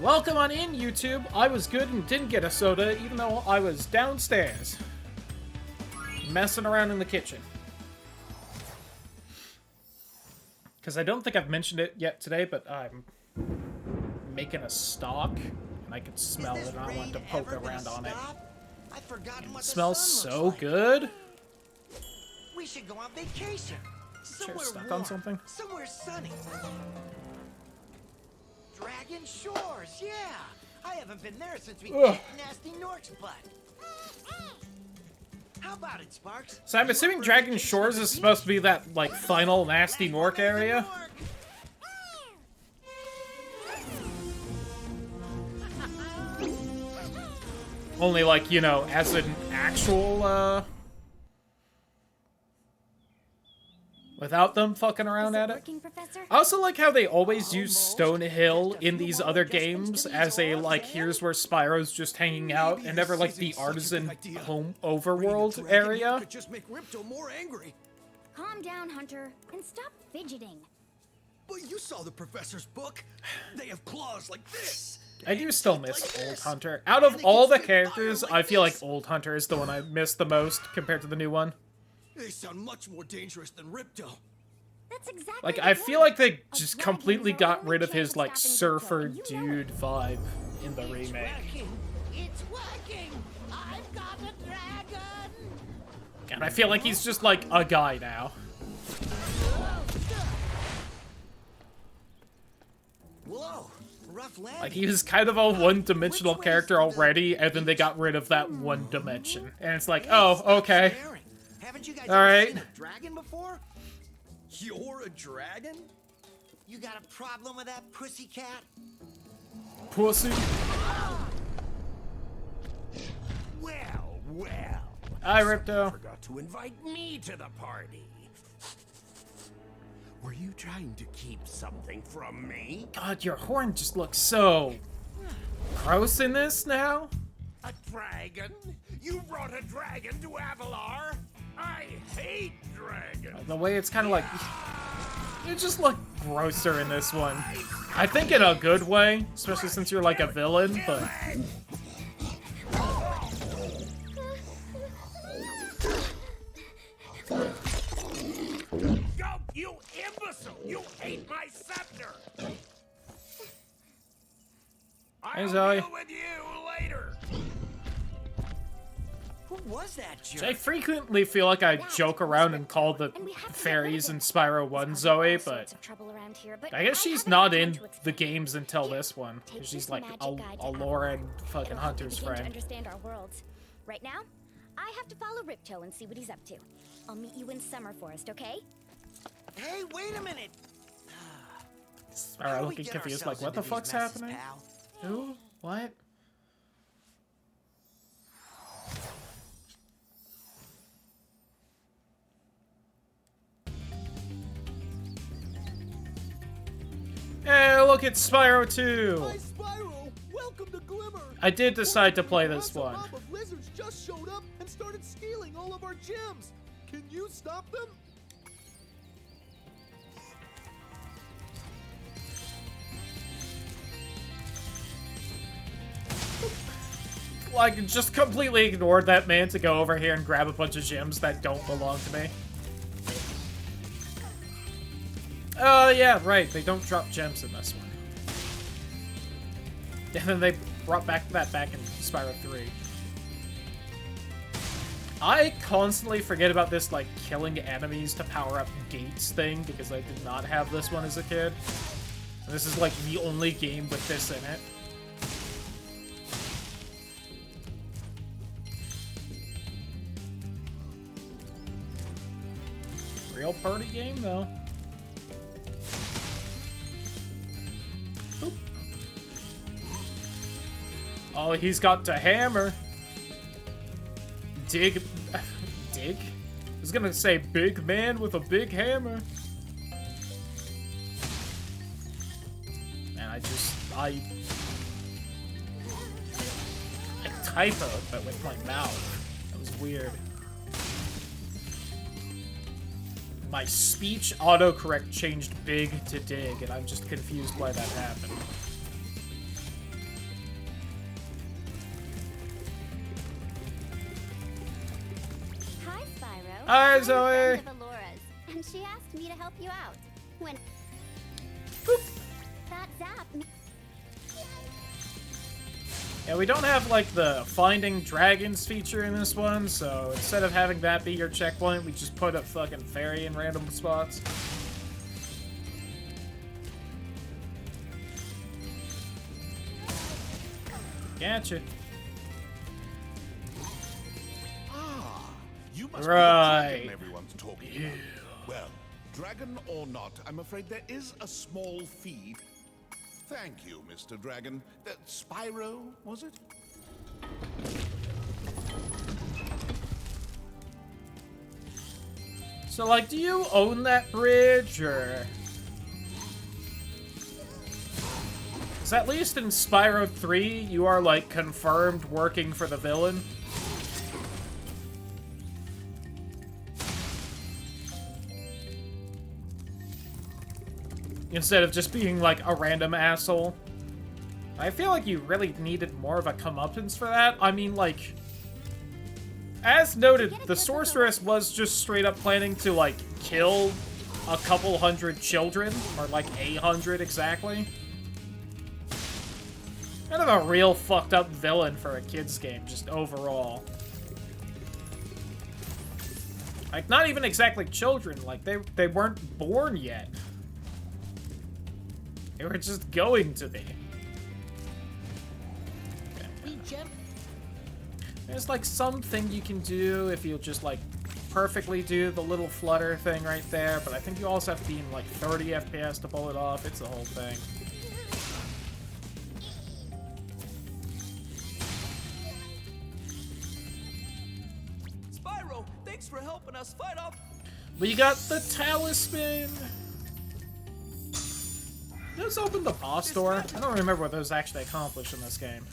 Welcome on in, YouTube. I was good and didn't get a soda, even though I was downstairs. Messing around in the kitchen. Because I don't think I've mentioned it yet today, but I'm making a stock, and I can smell it, and I want to poke around on it. It smells so good. We should go on vacation. Sure, stuck on something? Somewhere sunny. Dragon Shores, yeah. I haven't been there since we kicked Nasty Nork's butt. How about it, Sparks? So I'm assuming Dragon Shores is supposed to be that, like, final Nasty Nork area? Only, like, you know, as an actual, without them fucking around at it. I also like how they always use Stone Hill in these other games as a, like, here's where Spyro's just hanging out, and never, like, the artisan home overworld area. Just make Ripto more angry. Calm down, Hunter, and stop fidgeting. But you saw the professor's book. They have claws like this. I do still miss Old Hunter. Out of all the characters, I feel like Old Hunter is the one I miss the most compared to the new one. They sound much more dangerous than Ripto. That's exactly Like, I feel like they just completely got rid of his, like, surfer dude vibe in the remake. It's working. I've got a dragon. And I feel like he's just, like, a guy now. Whoa, rough landing. Like, he was kind of a one-dimensional character already, and then they got rid of that one dimension. And it's like, oh, okay. Haven't you guys All ever right. seen a dragon before? You're a dragon? You got a problem with that pussycat? Pussy. Well, well. Hi, Ripto. Forgot to invite me to the party. Were you trying to keep something from me? God, your horn just looks so gross in this now. A dragon? You brought a dragon to Avalar? I hate dragons. The way it's kind of like... You just look grosser in this one. I think in a good way, especially since you're like a villain, but... Go, you imbecile! You ate my scepter! I'll Zoe. deal with you later! Who was that jerk? I frequently feel like I joke around and call the fairies in Spyro 1 Zoe, but I guess she's not in the games until this one. She's like a Lauren fucking Hunter's friend. Understand our worlds. Right now, I have to follow Ripto and see what he's up to. I'll meet you in Summer Forest, okay? Hey, wait a minute. Spyro looking confused, like, what the fuck's happening? Who? What? Hey, look, it's Spyro 2! Hi, Spyro. Welcome to Glimmer. I did decide to play this one. A mob of lizards just showed up and started stealing all of our gems. Can you stop them? Like, just completely ignored that man to go over here and grab a bunch of gems that don't belong to me. Oh, yeah, right. They don't drop gems in this one. And then they brought that back in Spyro 3. I constantly forget about this, like, killing enemies to power up gates thing, because I did not have this one as a kid. And this is, like, the only game with this in it. Real party game, though. Oop. Oh, he's got the hammer. Dig? I was gonna say big man with a big hammer. Man, I typoed, but with my mouth. That was weird. My speech autocorrect changed big to dig, and I'm just confused why that happened. Hi, I'm a Zoe. friend of Alora's, and she asked me to help you out. When Boop. that zap. Yeah, we don't have, like, the Finding Dragons feature in this one, so instead of having that be your checkpoint, we just put a fucking fairy in random spots. Gotcha. Ah, you must Right. be the dragon everyone's talking about. Well, dragon or not, I'm afraid there is a small fee. Thank you, Mr. Dragon. Spyro, was it? So, like, do you own that bridge, or... Because at least in Spyro 3, you are, like, confirmed working for the villain. Instead of just being, like, a random asshole. I feel like you really needed more of a comeuppance for that. I mean, like... As noted, the sorceress was just straight up planning to, like, kill a couple hundred children. Or, like, 800 exactly. Kind of a real fucked up villain for a kid's game, just overall. Like, not even exactly children. Like, they weren't born yet. They were just going to be. There's, like, something you can do if you just, like, perfectly do the little flutter thing right there, but I think you also have to be in, like, 30 FPS to pull it off. It's the whole thing. Spyro, thanks for helping us fight off. We got the talisman! Let's open the boss door. I don't remember what those actually accomplished in this game.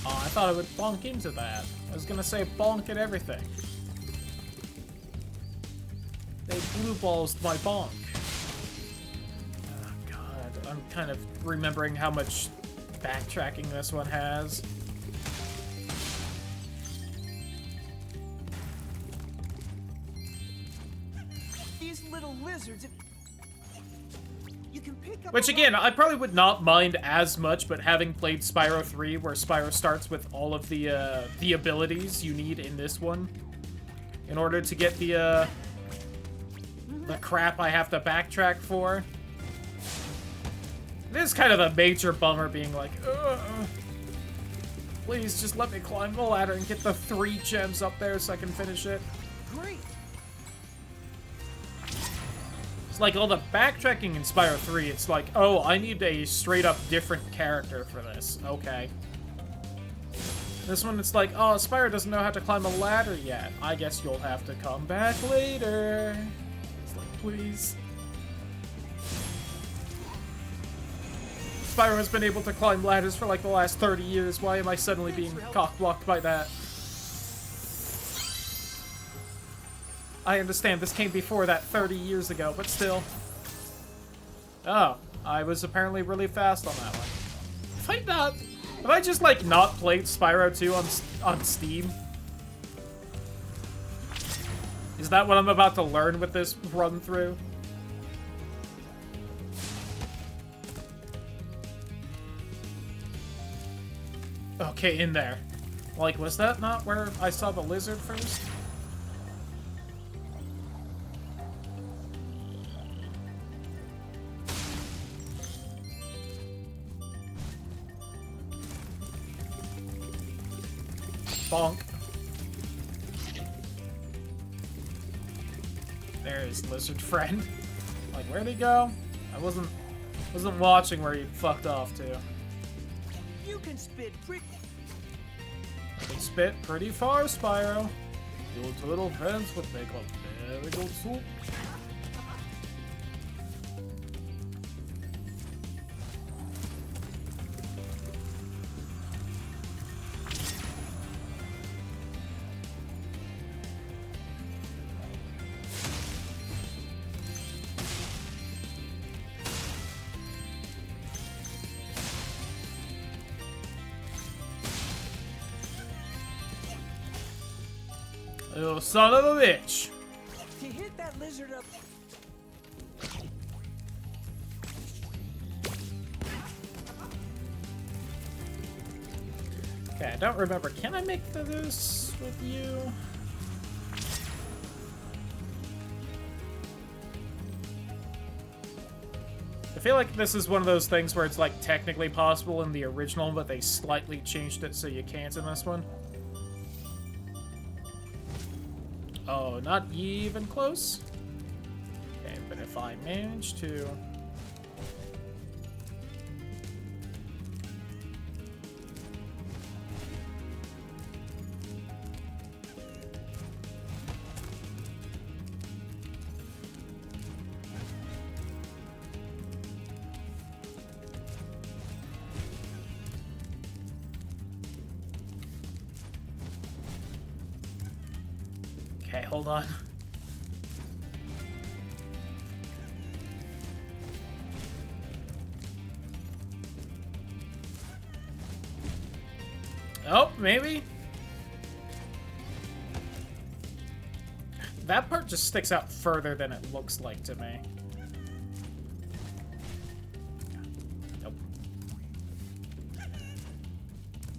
Oh, I thought I would bonk into that. I was gonna say bonk at everything. They blue balls my bonk. Oh god, I'm kind of remembering how much backtracking this one has. These little lizards. You can pick up. Which again, I probably would not mind as much, but having played Spyro 3, where Spyro starts with all of the abilities you need in this one, in order to get the crap I have to backtrack for. It is kind of a major bummer being like, ugh, please just let me climb the ladder and get the 3 gems up there so I can finish it. Great. It's like all the backtracking in Spyro 3, it's like, oh, I need a straight up different character for this. Okay. This one, it's like, oh, Spyro doesn't know how to climb a ladder yet. I guess you'll have to come back later. It's like, please. Spyro has been able to climb ladders for like the last 30 years. Why am I suddenly being cock-blocked by that? I understand this came before that 30 years ago, but still. Oh, I was apparently really fast on that one. Have I just, like, not played Spyro 2 on Steam? Is that what I'm about to learn with this run-through? Okay, in there. Like, was that not where I saw the lizard first? Bonk. There's lizard friend. Like, where'd he go? I wasn't watching where he fucked off to. You can spit pretty. They spit pretty far, Spyro. Your turtle friends would make a very good soup. Oh, son of a bitch. To hit that lizard up. Okay, I don't remember. Can I make this with you? I feel like this is one of those things where it's like technically possible in the original, but they slightly changed it so you can't in this one. Oh, not even close. Okay, but if I manage to... Okay, hold on. Oh, maybe? That part just sticks out further than it looks like to me. Nope.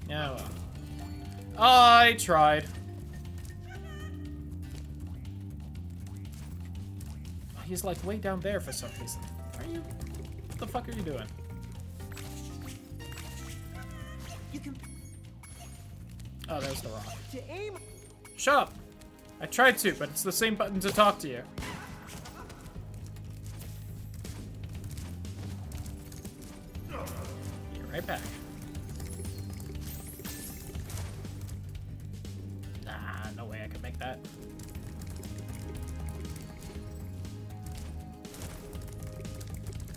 Yeah, well. I tried. He's like way down there for some reason. Are you? What the fuck are you doing? You can. Oh, there's the rock. To aim. Shut up! I tried to, but it's the same button to talk to you. Be right back. Nah, no way I could make that.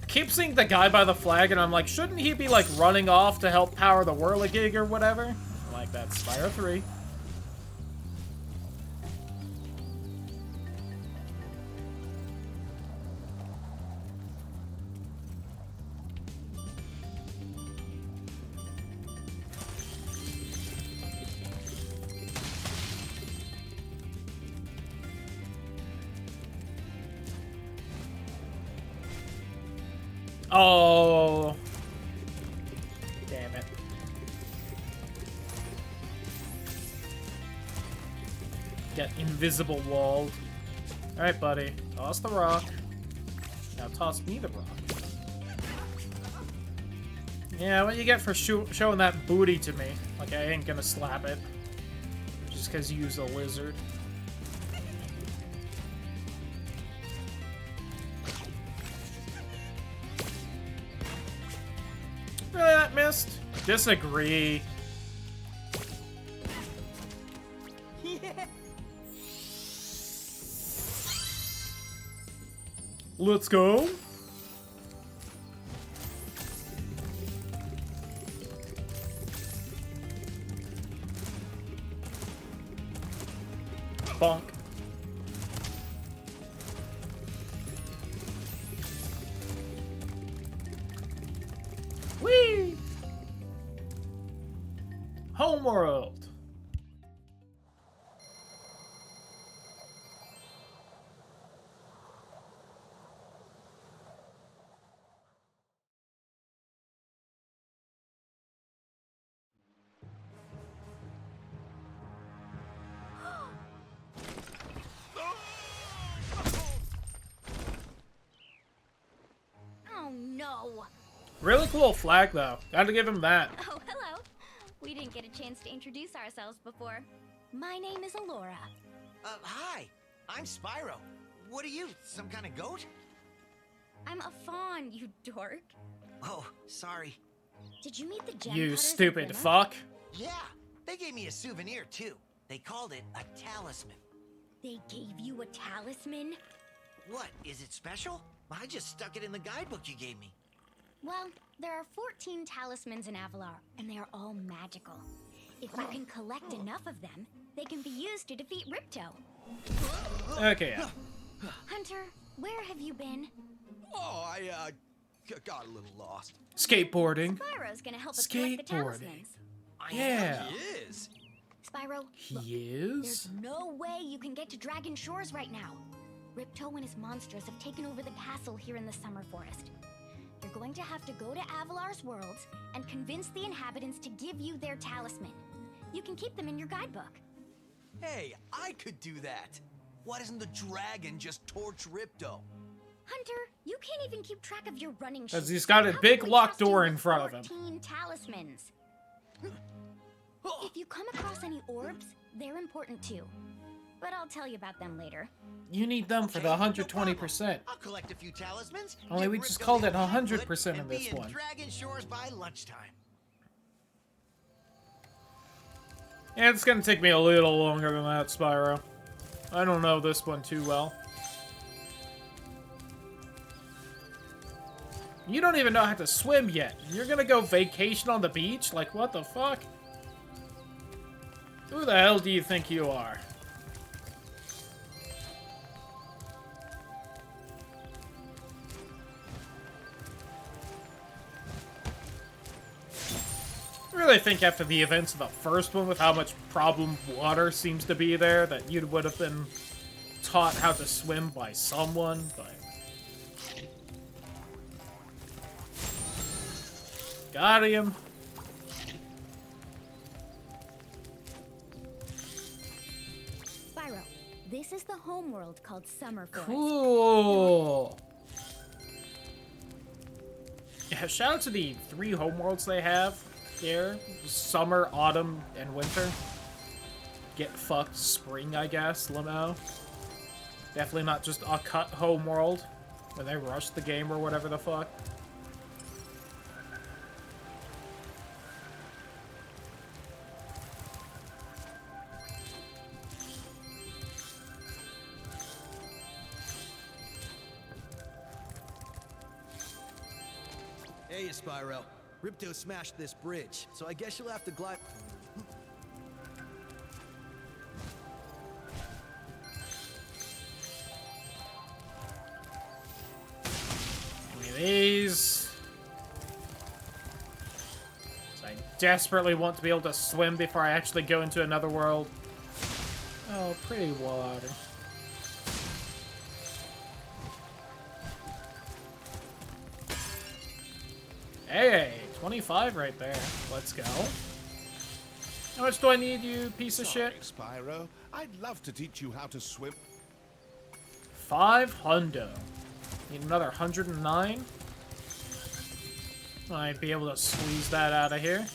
Keep seeing the guy by the flag, and I'm like, shouldn't he be like running off to help power the whirligig or whatever? I'm like, that's Spyro 3. Oh. Damn it. Get invisible walled. Alright, buddy. Toss the rock. Now toss me the rock. Yeah, what you get for showing that booty to me. Like, I ain't gonna slap it. Just because you use a lizard. That missed. Disagree. Yeah. Let's go. Bonk. Whee! Homeworld. Oh no. Really cool flag, though. Gotta give him that. Oh, hello. We didn't get a chance to introduce ourselves before. My name is Alora. Hi. I'm Spyro. What are you, some kind of goat? I'm a fawn, you dork. Oh, sorry. Did you meet the gem You cutters at stupid Glimmer? fuck. Yeah, they gave me a souvenir, too. They called it a talisman. They gave you a talisman? What, is it special? I just stuck it in the guidebook you gave me. Well, there are 14 talismans in Avalar, and they are all magical. If you can collect enough of them, they can be used to defeat Ripto. Okay, yeah. Hunter, where have you been? Oh, I got a little lost. Skateboarding. Spyro's gonna help us collect the Skateboarding. talismans. Yeah. He is. Spyro, look, He is? there's no way you can get to Dragon Shores right now. Ripto and his monsters have taken over the castle here in the Summer Forest. You're going to have to go to Avalar's worlds and convince the inhabitants to give you their talisman. You can keep them in your guidebook. Hey, I could do that. Why doesn't the dragon just torch Ripto? Hunter, you can't even keep track of your running shoes. Because he's got a How big can we locked trust you door with in front of him. 14 talismans. If you come across any orbs, they're important too. But I'll tell you about them later. You need them for the 120%. I'll collect a few talismans. Only give we just Ripto called the it 100% in and this be in one. Dragon Shores by lunchtime. Yeah, it's gonna take me a little longer than that, Spyro. I don't know this one too well. You don't even know how to swim yet. You're gonna go vacation on the beach? Like, what the fuck? Who the hell do you think you are? I really think after the events of the first one, with how much problem water seems to be there, that you would have been taught how to swim by someone, but... Got him. Spyro, this is the homeworld called Summer Forest. Cool. Yeah, shout out to the 3 homeworlds they have here. Summer, autumn, and winter. Get fucked spring, I guess, limo. Definitely not just a cut homeworld when they rushed the game or whatever the fuck. Hey, Spyro. Ripto smashed this bridge, so I guess you'll have to glide. Give me these. I desperately want to be able to swim before I actually go into another world. Oh, pretty water. Hey, 25 right there. Let's go. How much do I need, you piece of shit? Spyro. I'd love to teach you how to swim. 500. Need another 109. Might be able to squeeze that out of here.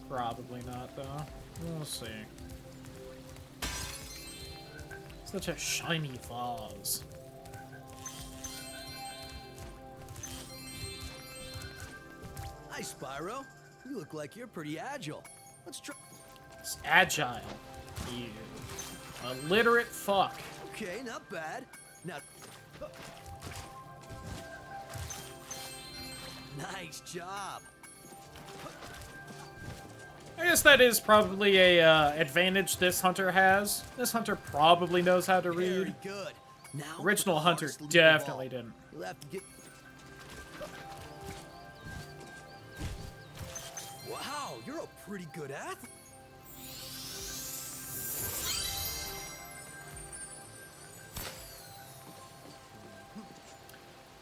Probably not, though. We'll see. Such a shiny vase. Hi, Spyro. You look like you're pretty agile. Let's try. It's agile. You illiterate fuck. Okay, not bad. Now. Nice job. I guess that is probably a advantage this hunter has. This hunter probably knows how to read. Very good. Now, Original the hunter hardest leap of definitely all. didn't. You'll have to get. Wow, you're a pretty good athlete.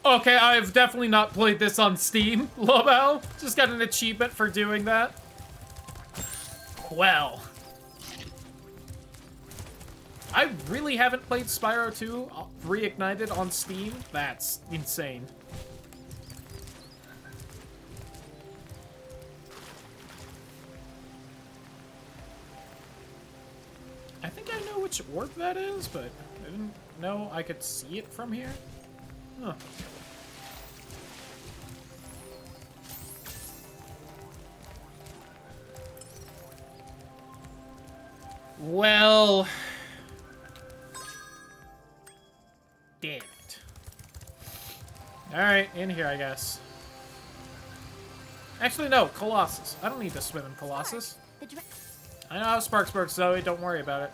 Okay, I've definitely not played this on Steam, Lobo. Just got an achievement for doing that. Well. I really haven't played Spyro 2 Reignited on Steam. That's insane. I think I know which orb that is, but I didn't know I could see it from here. Huh. Well... Damn it. Alright, in here, I guess. Actually, no, Colossus. I don't need to swim in Colossus. I know how Sparks works, Zoe. Don't worry about it.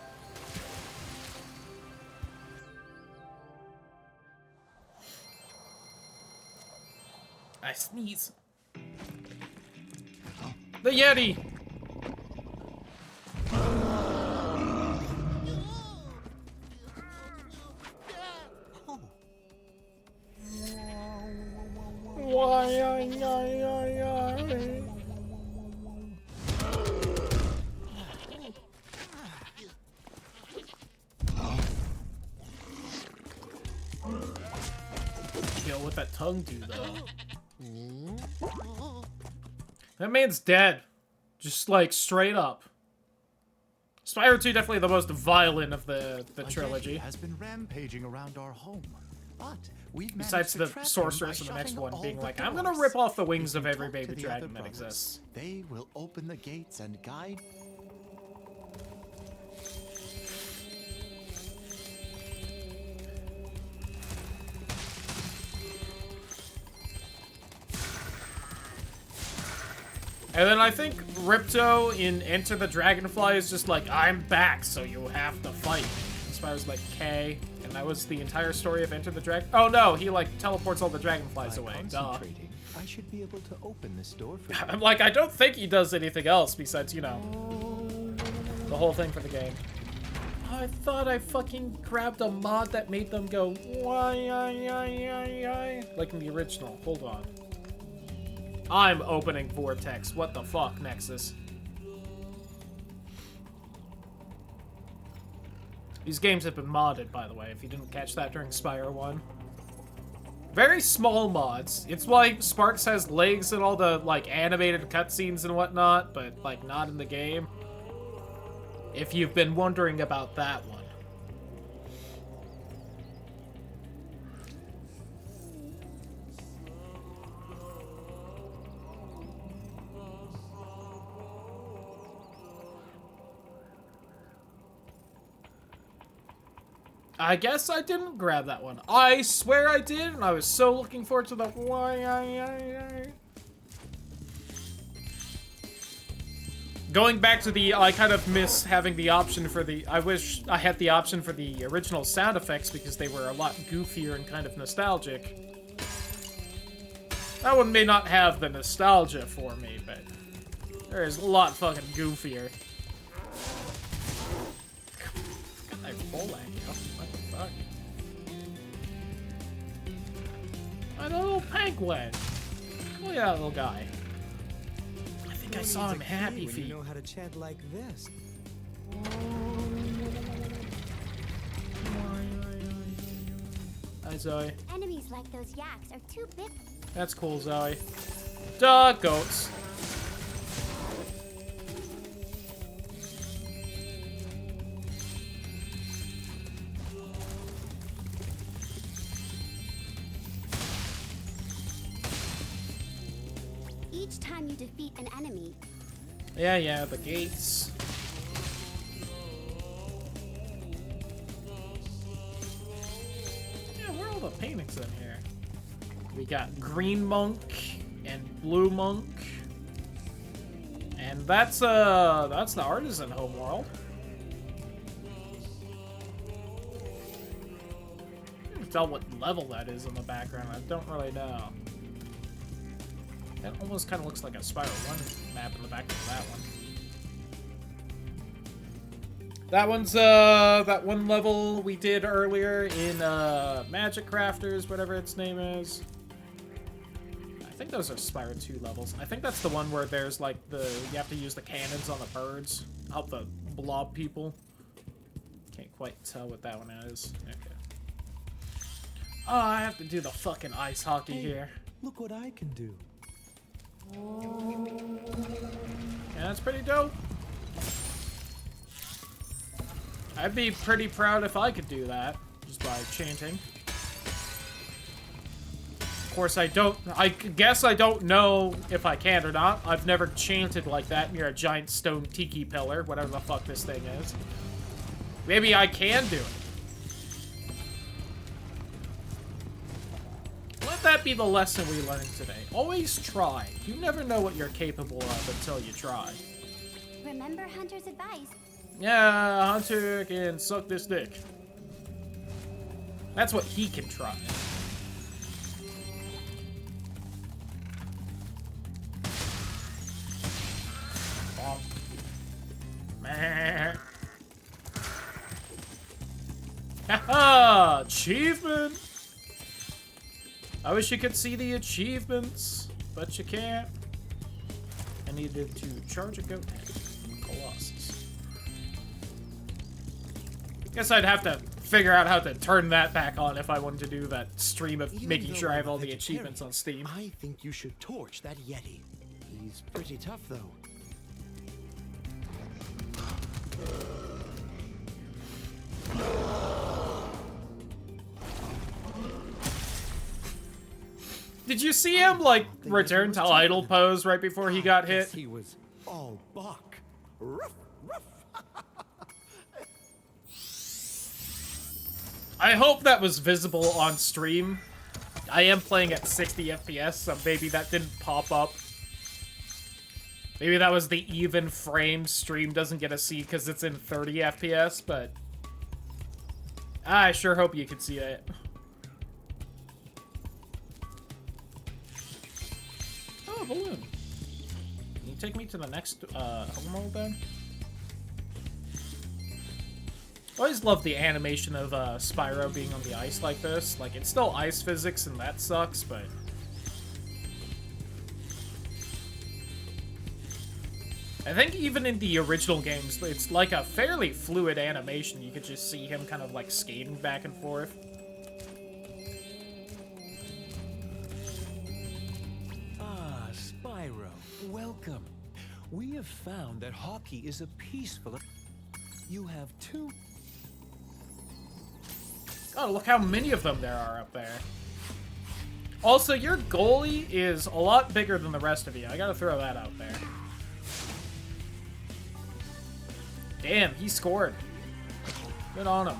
I sneeze. The Yeti! Yo, what that tongue do, though? That man's dead. Just, like, straight up. Spyro 2 definitely the most violent of the trilogy. Has been rampaging around our home, but we've Besides the sorceress in the next one being like, I'm gonna rip off the wings of every baby dragon that exists. They will open the gates and guide. And then I think Ripto in Enter the Dragonfly is just like, I'm back, so you have to fight. And Spyro's like, okay. And that was the entire story of Enter the Dragon. Oh no, he like teleports all the dragonflies away. Duh. I should be able to open this door for you. I'm like, I don't think he does anything else besides, you know, the whole thing for the game. Oh, I thought I fucking grabbed a mod that made them go, why, like in the original. Hold on. I'm opening Vortex. What the fuck, Nexus? These games have been modded, by the way, if you didn't catch that during Spyro 1. Very small mods. It's why Sparks has legs and all the, like, animated cutscenes and whatnot, but, like, not in the game. If you've been wondering about that one. I guess I didn't grab that one. I swear I did, and I was so looking forward to the Going back to the, I kind of miss having the option for the, I wish I had the option for the original sound effects because they were a lot goofier and kind of nostalgic. That one may not have the nostalgia for me, but there is a lot fucking goofier. God, I roll at you. What the fuck? A little penguin. Look at that little guy. I think I saw him Happy Feet. You know how to chat like this. Hi, Zoe. Enemies like those yaks are too big. That's cool, Zoe. Duh, goats. Each time you defeat an enemy, Yeah, the gates. Yeah, where are all the paintings in here? We got green monk and blue monk. And that's the artisan homeworld. I can't tell what level that is in the background. I don't really know. That almost kind of looks like a Spyro 1 map in the back of that one. That one's, that one level we did earlier in, Magic Crafters, whatever its name is. I think those are Spyro 2 levels. I think that's the one where there's, like, you have to use the cannons on the birds. Help the blob people. Can't quite tell what that one is. Okay. Oh, I have to do the fucking ice hockey here. Look what I can do. Yeah, that's pretty dope. I'd be pretty proud if I could do that, just by chanting. Of course, I guess I don't know if I can or not. I've never chanted like that near a giant stone tiki pillar, whatever the fuck this thing is. Maybe I can do it. Let that be the lesson we learned today. Always try. You never know what you're capable of until you try. remember Hunter's advice. Yeah, Hunter can suck this dick. That's what he can try. Meh. Haha! Achievement! I wish you could see the achievements. but you can't. I needed to charge a goat head. Colossus. Guess I'd have to figure out how to turn that back on if I wanted to do that stream of making sure I have all the achievements on Steam. I think you should torch that Yeti. He's pretty tough, though. Did you see him, like, return to idle pose right before he got hit? He was all buck. Ruff, ruff. I hope that was visible on stream. I am playing at 60 FPS, so maybe that didn't pop up. Maybe that was the even frame stream doesn't get to see because it's in 30 FPS, but I sure hope you can see it. Oh, balloon. Can you take me to the next homeworld then? I always love the animation of Spyro being on the ice like this. Like, it's still ice physics and that sucks, but... I think even in the original games, it's like a fairly fluid animation. You could just see him kind of like skating back and forth. Ah, Spyro, welcome. We have found that hockey is a peaceful... You have two... Oh, look how many of them there are up there. Also, your goalie is a lot bigger than the rest of you. I gotta throw that out there. Damn, he scored. Good on him.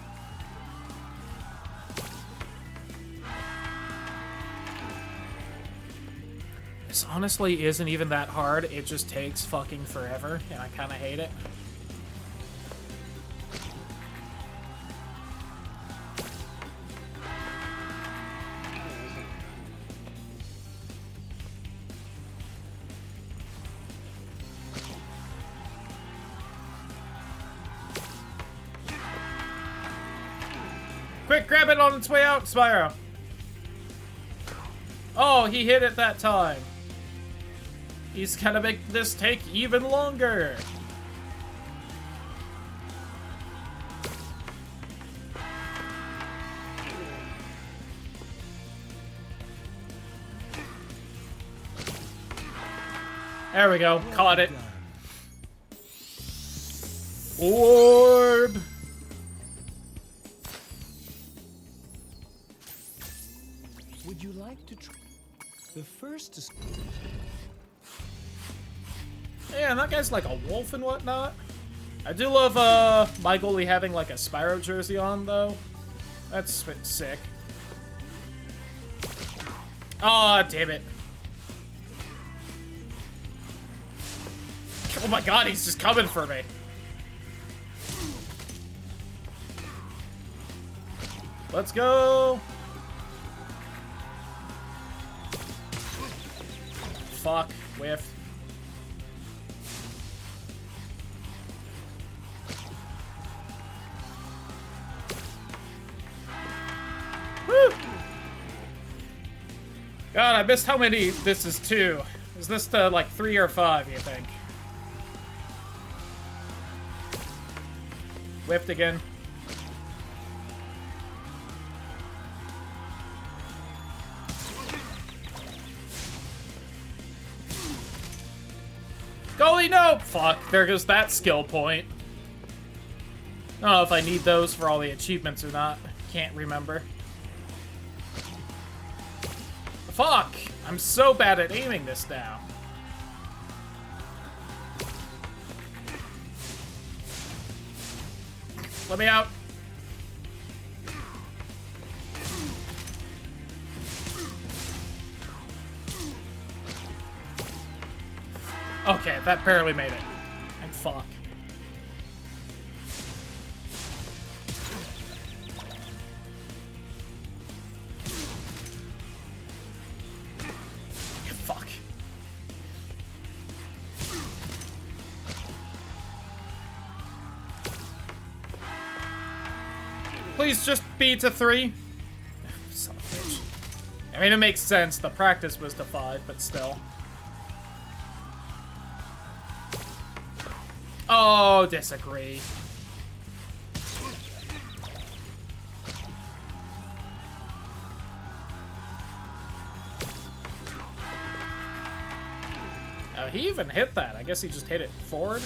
This honestly isn't even that hard. It just takes fucking forever, and I kind of hate it. Quick, grab it on its way out, Spyro. Oh, he hit it that time. He's gonna make this take even longer. There we go, caught it. Orb. Would you like to try... The first is... Yeah, and that guy's like a wolf and whatnot. I do love my goalie having like a Spyro jersey on though. That's sick. Aw, damn it. Oh my god, he's just coming for me. Let's go. Fuck, whiffed. Woo! God, I missed how many this is too. Is this the, like, 3 or 5, you think? Whiffed again. Goalie, no! Fuck, there goes that skill point. I don't know if I need those for all the achievements or not. Can't remember. Fuck! I'm so bad at aiming this now. Let me out. Okay, that barely made it. And fuck. Fuck. Please just be to 3. Son of a bitch. I mean, it makes sense. The practice was to 5, but still. Oh, disagree. Oh, he even hit that. I guess he just hit it forward.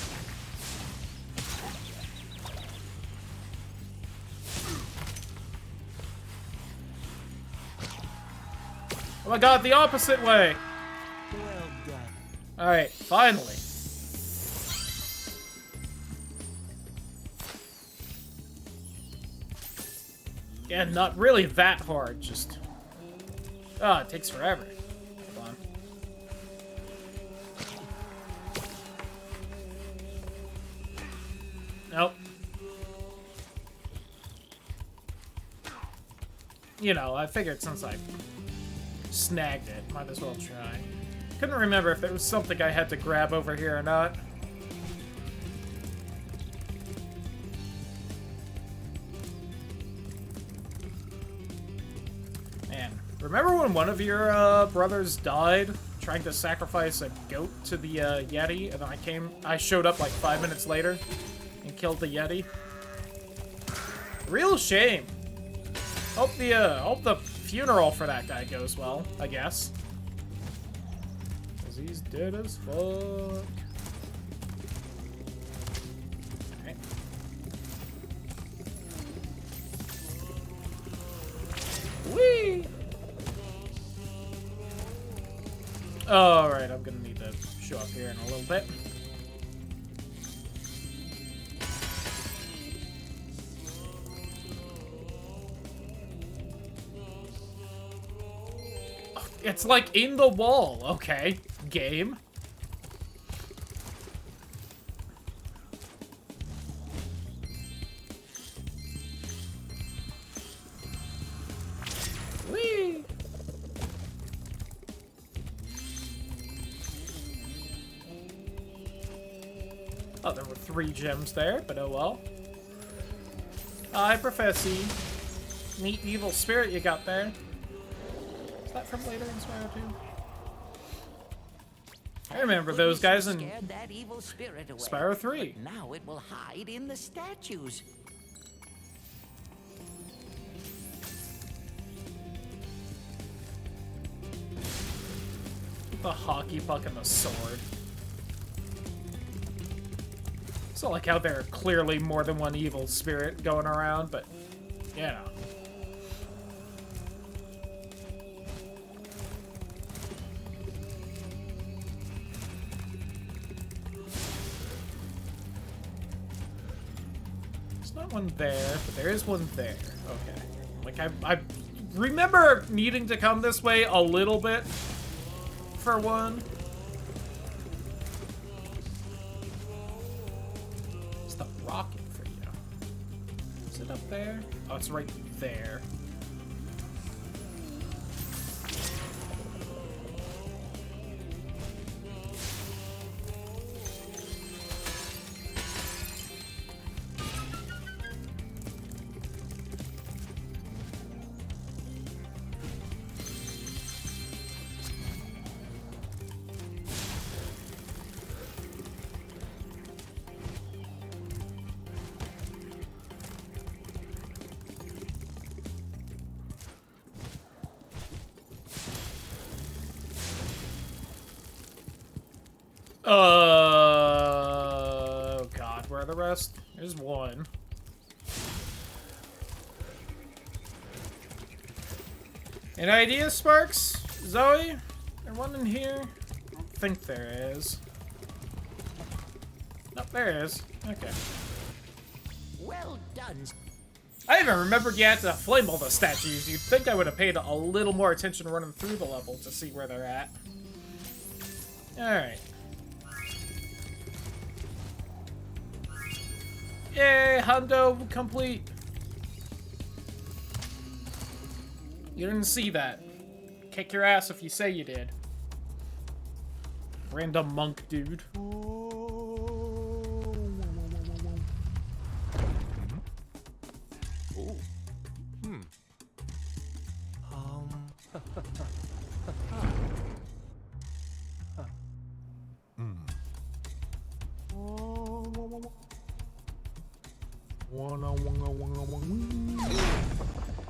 Oh my god, the opposite way! Well done. Alright, finally. Yeah, not really that hard, just... Oh, it takes forever. Hold on. Nope. You know, I figured since I snagged it, might as well try. Couldn't remember if there was something I had to grab over here or not. Man, remember when one of your brothers died trying to sacrifice a goat to the Yeti, and then I showed up like 5 minutes later and killed the Yeti? Real shame. Hope the funeral for that guy goes well, I guess. Cause he's dead as fuck. Alright. Whee! Alright, I'm gonna need to show up here in a little bit. It's like in the wall. Okay, game. Whee! Oh, there were 3 gems there, but oh well. Hi, Professor. Neat evil spirit you got there. Is that from later in Spyro 2? I remember those guys in that evil spirit away. Spyro 3. But now it will hide in the statues. The hockey puck and the sword. It's not like how there are clearly more than one evil spirit going around, but yeah. There's not one there, but there is one there. Okay. Like, I remember needing to come this way a little bit for one. It's the rocket for you. Is it up there? Oh, it's right there. Oh god, where are the rest? There's one. Any ideas, Sparks? Zoe? There one in here? I don't think there is. Nope, there is. Okay. Well done. I even remembered you had to flame all the statues. You'd think I would have paid a little more attention running through the level to see where they're at. Alright. Yay, hundo complete. You didn't see that. Kick your ass if you say you did. Random monk dude.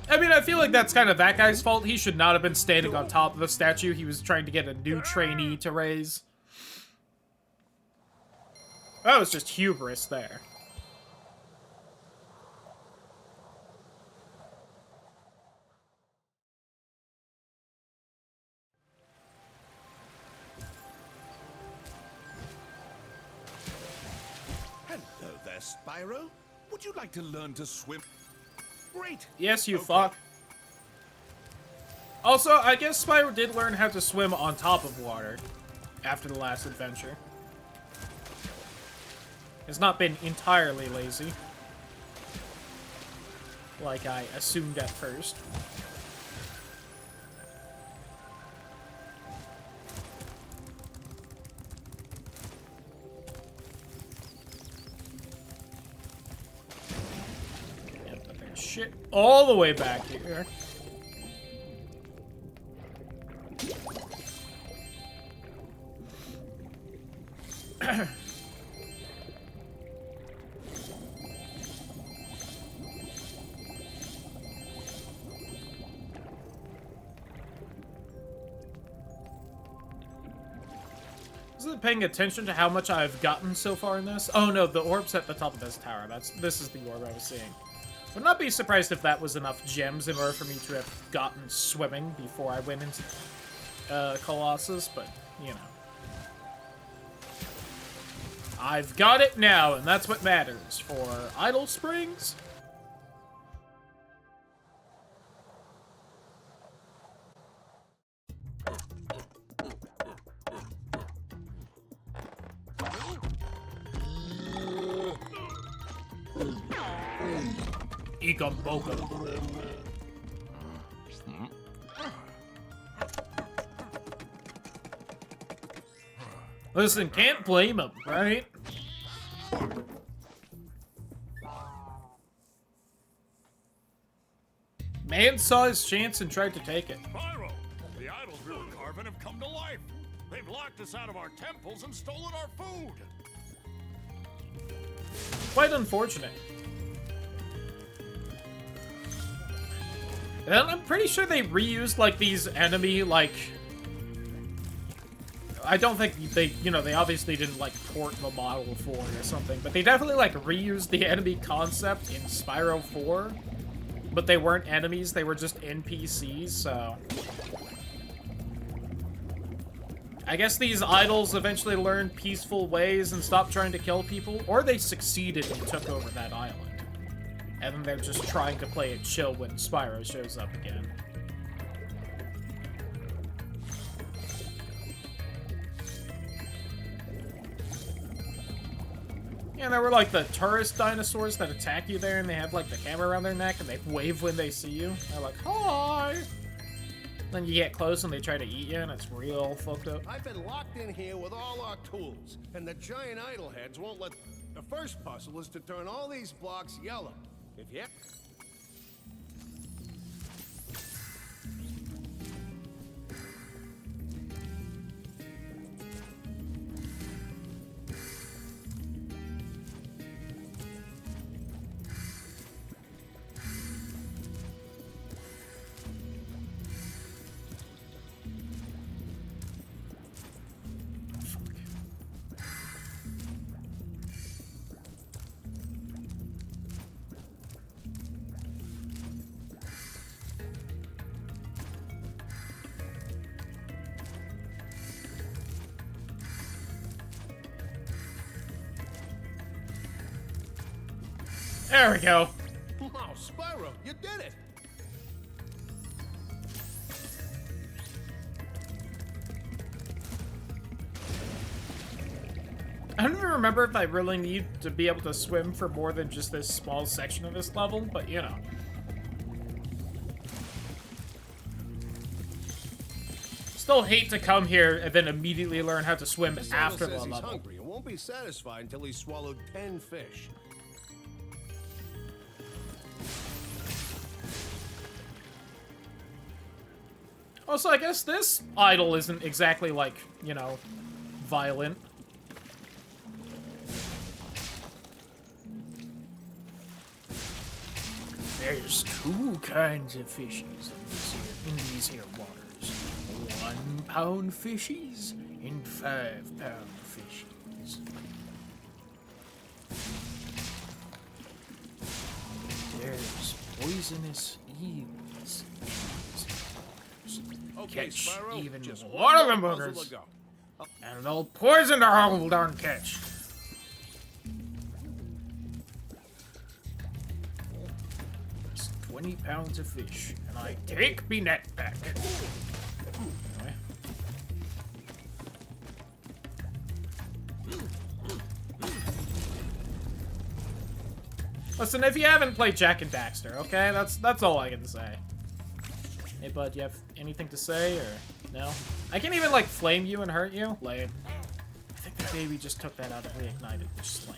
I mean, I feel like that's kind of that guy's fault. He should not have been standing on top of the statue. He was trying to get a new trainee to raise. That was just hubris there. Hello there, Spyro. Would you like to learn to swim? Great. Yes, you fuck. Also, I guess Spyro did learn how to swim on top of water after the last adventure. Has not been entirely lazy, like I assumed at first. Yep, but there's shit all the way back here. Isn't paying attention to how much I've gotten so far in this? Oh no, the orb's at the top of this tower. This is the orb I was seeing. Would not be surprised if that was enough gems in order for me to have gotten swimming before I went into Colossus, but you know. I've got it now, and that's what matters for Idle Springs. Ikamboka. Listen, can't blame him, right? Man saw his chance and tried to take it. Spyro, the idols we were carving have come to life. They've locked us out of our temples and stolen our food. Quite unfortunate. And I'm pretty sure they reused, like, these enemy, like... I don't think they, you know, they obviously didn't, like, port the model 4 or something, but they definitely, like, reused the enemy concept in Spyro 4. But they weren't enemies, they were just NPCs, so... I guess these idols eventually learned peaceful ways and stopped trying to kill people, or they succeeded and took over that island. And then they're just trying to play it chill when Spyro shows up again. Yeah, there were like the tourist dinosaurs that attack you there, and they have like the camera around their neck, and they wave when they see you. They're like, hi! Then you get close and they try to eat you, and it's real fucked up. I've been locked in here with all our tools, and the giant idol heads won't let... The first puzzle is to turn all these blocks yellow. If you... There we go. Wow, Spyro, you did it! I don't even remember if I really need to be able to swim for more than just this small section of this level, but you know. Still hate to come here and then immediately learn how to swim after the says he's level. hungry and won't be satisfied until he's swallowed 10 fish. Also, I guess this idol isn't exactly, like, you know, violent. There's two kinds of fishies in these here waters. 1 pound fishies and 5 pound fishies. There's poisonous eels. Okay, Catch Spyro, even just one of one them more puzzle boogers. to go. And they'll poison the whole darn catch. It's 20 pounds of fish, and I take me net back. Anyway. Listen, if you haven't played Jak and Daxter, okay, that's all I can say. Hey, bud, you have anything to say, or no? I can't even, like, flame you and hurt you? Lame. I think the baby just took that out of Reignited, which is lame.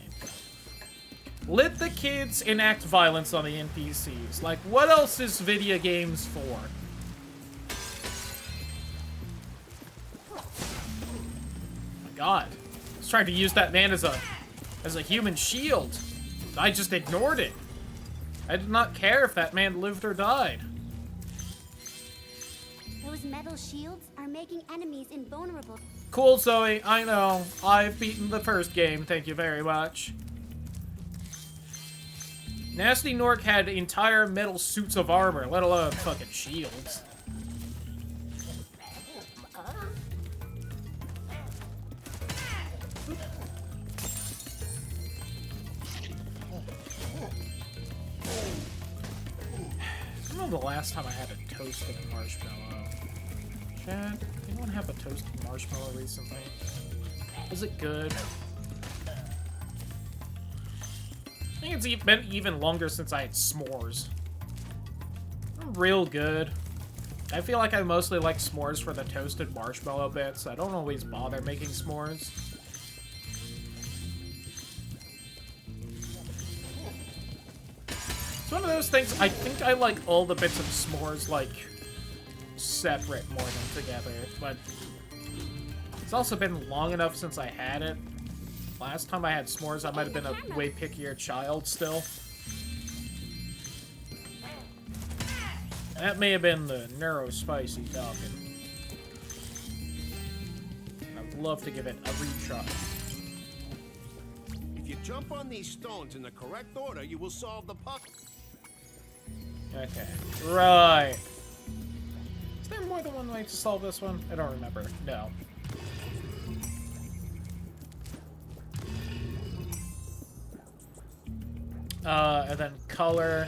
Let the kids enact violence on the NPCs. Like, what else is video games for? Oh my god. I was trying to use that man as a human shield. I just ignored it. I did not care if that man lived or died. Those metal shields are making enemies invulnerable. Cool, Zoe. I know. I've beaten the first game. Thank you very much. Nasty Nork had entire metal suits of armor, let alone fucking shields. I don't know the last time I had a toasted marshmallow. Chad, anyone have a toasted marshmallow recently? Was it good? I think it's been even longer since I had s'mores. Real good. I feel like I mostly like s'mores for the toasted marshmallow bits. I don't always bother making s'mores. It's one of those things, I think I like all the bits of s'mores, like, separate more than together, but it's also been long enough since I had it. Last time I had s'mores, I might have been a way pickier child still. That may have been the neuro-spicy talking. I'd love to give it a retry. If you jump on these stones in the correct order, you will solve the puzzle. Okay, right. Is there more than one way to solve this one? I don't remember. No. And then color,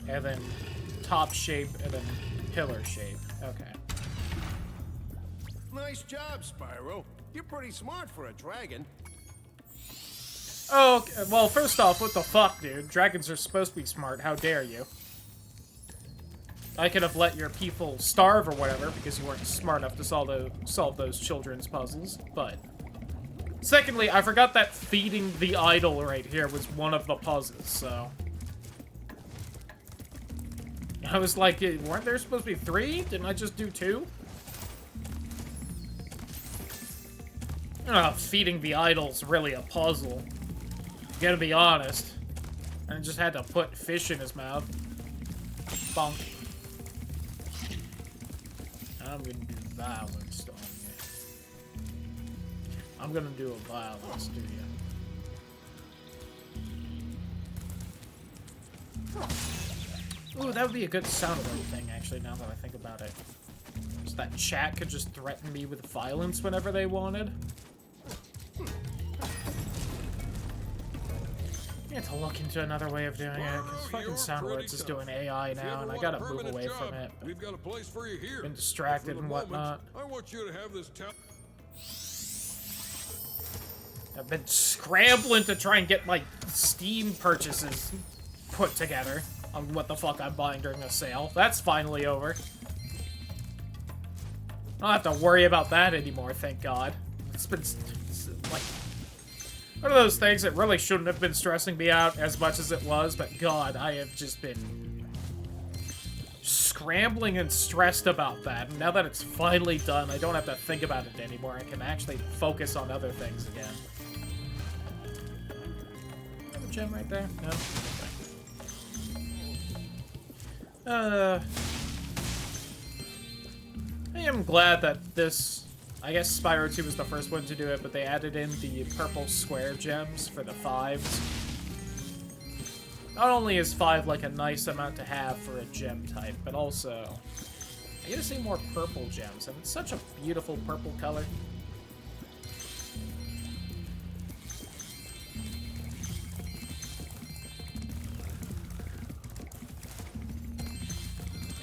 and then top shape, and then pillar shape. Okay. Nice job, Spyro. You're pretty smart for a dragon. Oh, okay. Well, first off, what the fuck, dude? Dragons are supposed to be smart. How dare you? I could have let your people starve or whatever because you weren't smart enough to solve those children's puzzles, but... Secondly, I forgot that feeding the idol right here was one of the puzzles, so... I was like, weren't there supposed to be 3? Didn't I just do 2? I don't know if feeding the idol's really a puzzle. Gotta be honest. I just had to put fish in his mouth. Bonk. I'm gonna do violence on you. I'm gonna do a violence to you. Ooh, that would be a good sound alert thing, actually, now that I think about it. So that chat could just threaten me with violence whenever they wanted. I have to look into another way of doing it, because fucking Soundwords is doing AI now, and I gotta move away from it. We've got a place for you here. Been distracted and whatnot. I want you to have this I've been scrambling to try and get my Steam purchases put together on what the fuck I'm buying during a sale. That's finally over. I don't have to worry about that anymore, thank God. It's like... one of those things that really shouldn't have been stressing me out as much as it was, but God, I have just been scrambling and stressed about that. And now that it's finally done, I don't have to think about it anymore. I can actually focus on other things again. Have a gem right there? No? I am glad that this... I guess Spyro 2 was the first one to do it, but they added in the purple square gems for the 5s. Not only is 5 like a nice amount to have for a gem type, but also I get to see more purple gems, and it's such a beautiful purple color.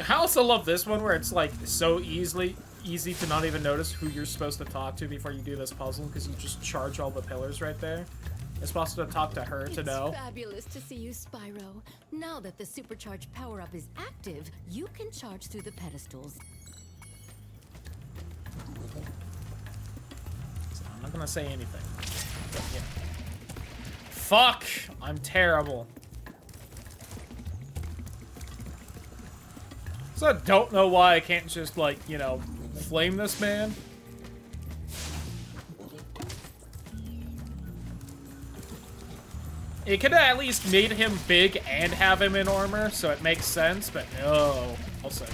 I also love this one where it's like so easy to not even notice who you're supposed to talk to before you do this puzzle, because you just charge all the pillars right there. You're supposed to talk to her to know. It's fabulous to see you, Spyro. Now that the supercharged power-up is active, you can charge through the pedestals. So I'm not gonna say anything. But, yeah. Fuck! I'm terrible. So I don't know why I can't just, like, you know, flame this man. It could have at least made him big and have him in armor, so it makes sense, but no. Also,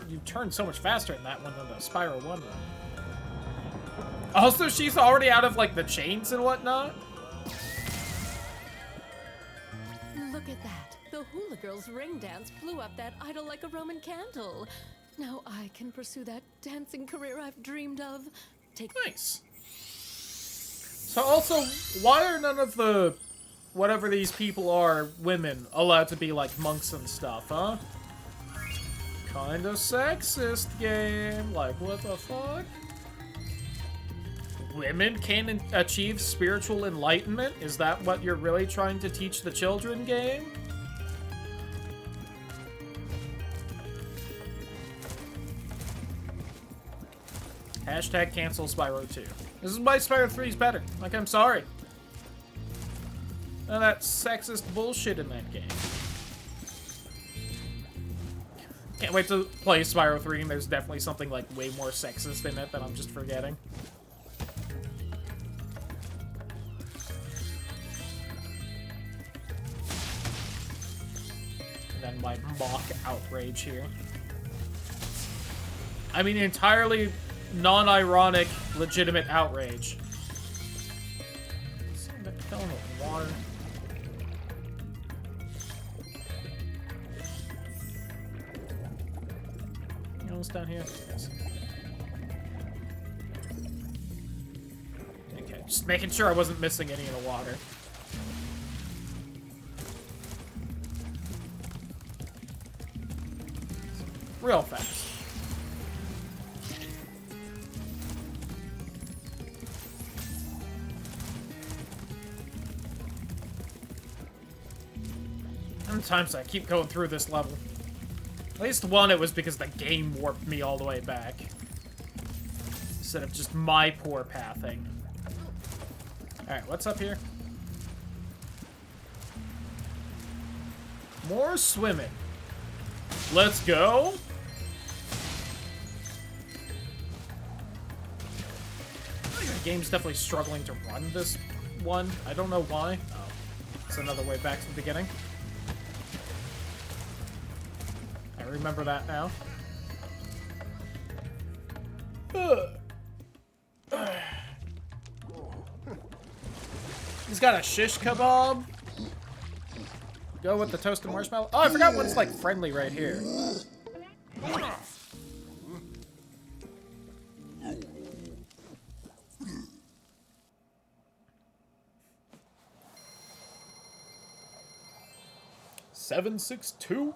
you turn so much faster in that one than the Spyro 1 one. Also, she's already out of, like, the chains and whatnot. Look at that. The hula girl's ring dance blew up that idol like a Roman candle. Now I can pursue that dancing career I've dreamed of. Nice. So also, why are none of the... whatever these people are, women, allowed to be, like, monks and stuff, huh? Kinda sexist game. Like, what the fuck? Women can achieve spiritual enlightenment? Is that what you're really trying to teach the children, game? Hashtag cancel Spyro 2. This is why Spyro 3 is better. Like, I'm sorry. None of that sexist bullshit in that game. Can't wait to play Spyro 3, and there's definitely something, like, way more sexist in it that I'm just forgetting. And then my mock outrage here. I mean, entirely non-ironic, legitimate outrage. That fell in the water. Almost down here. Yes. Okay, just making sure I wasn't missing any in the water. Real fast. How many times do I keep going through this level? At least one, it was because the game warped me all the way back. Instead of just my poor pathing. Alright, what's up here? More swimming. Let's go! The game's definitely struggling to run this one. I don't know why. Oh, it's another way back to the beginning. I remember that now. He's got a shish kebab. Go with the toasted marshmallow. Oh, I forgot one's like friendly right here. $762.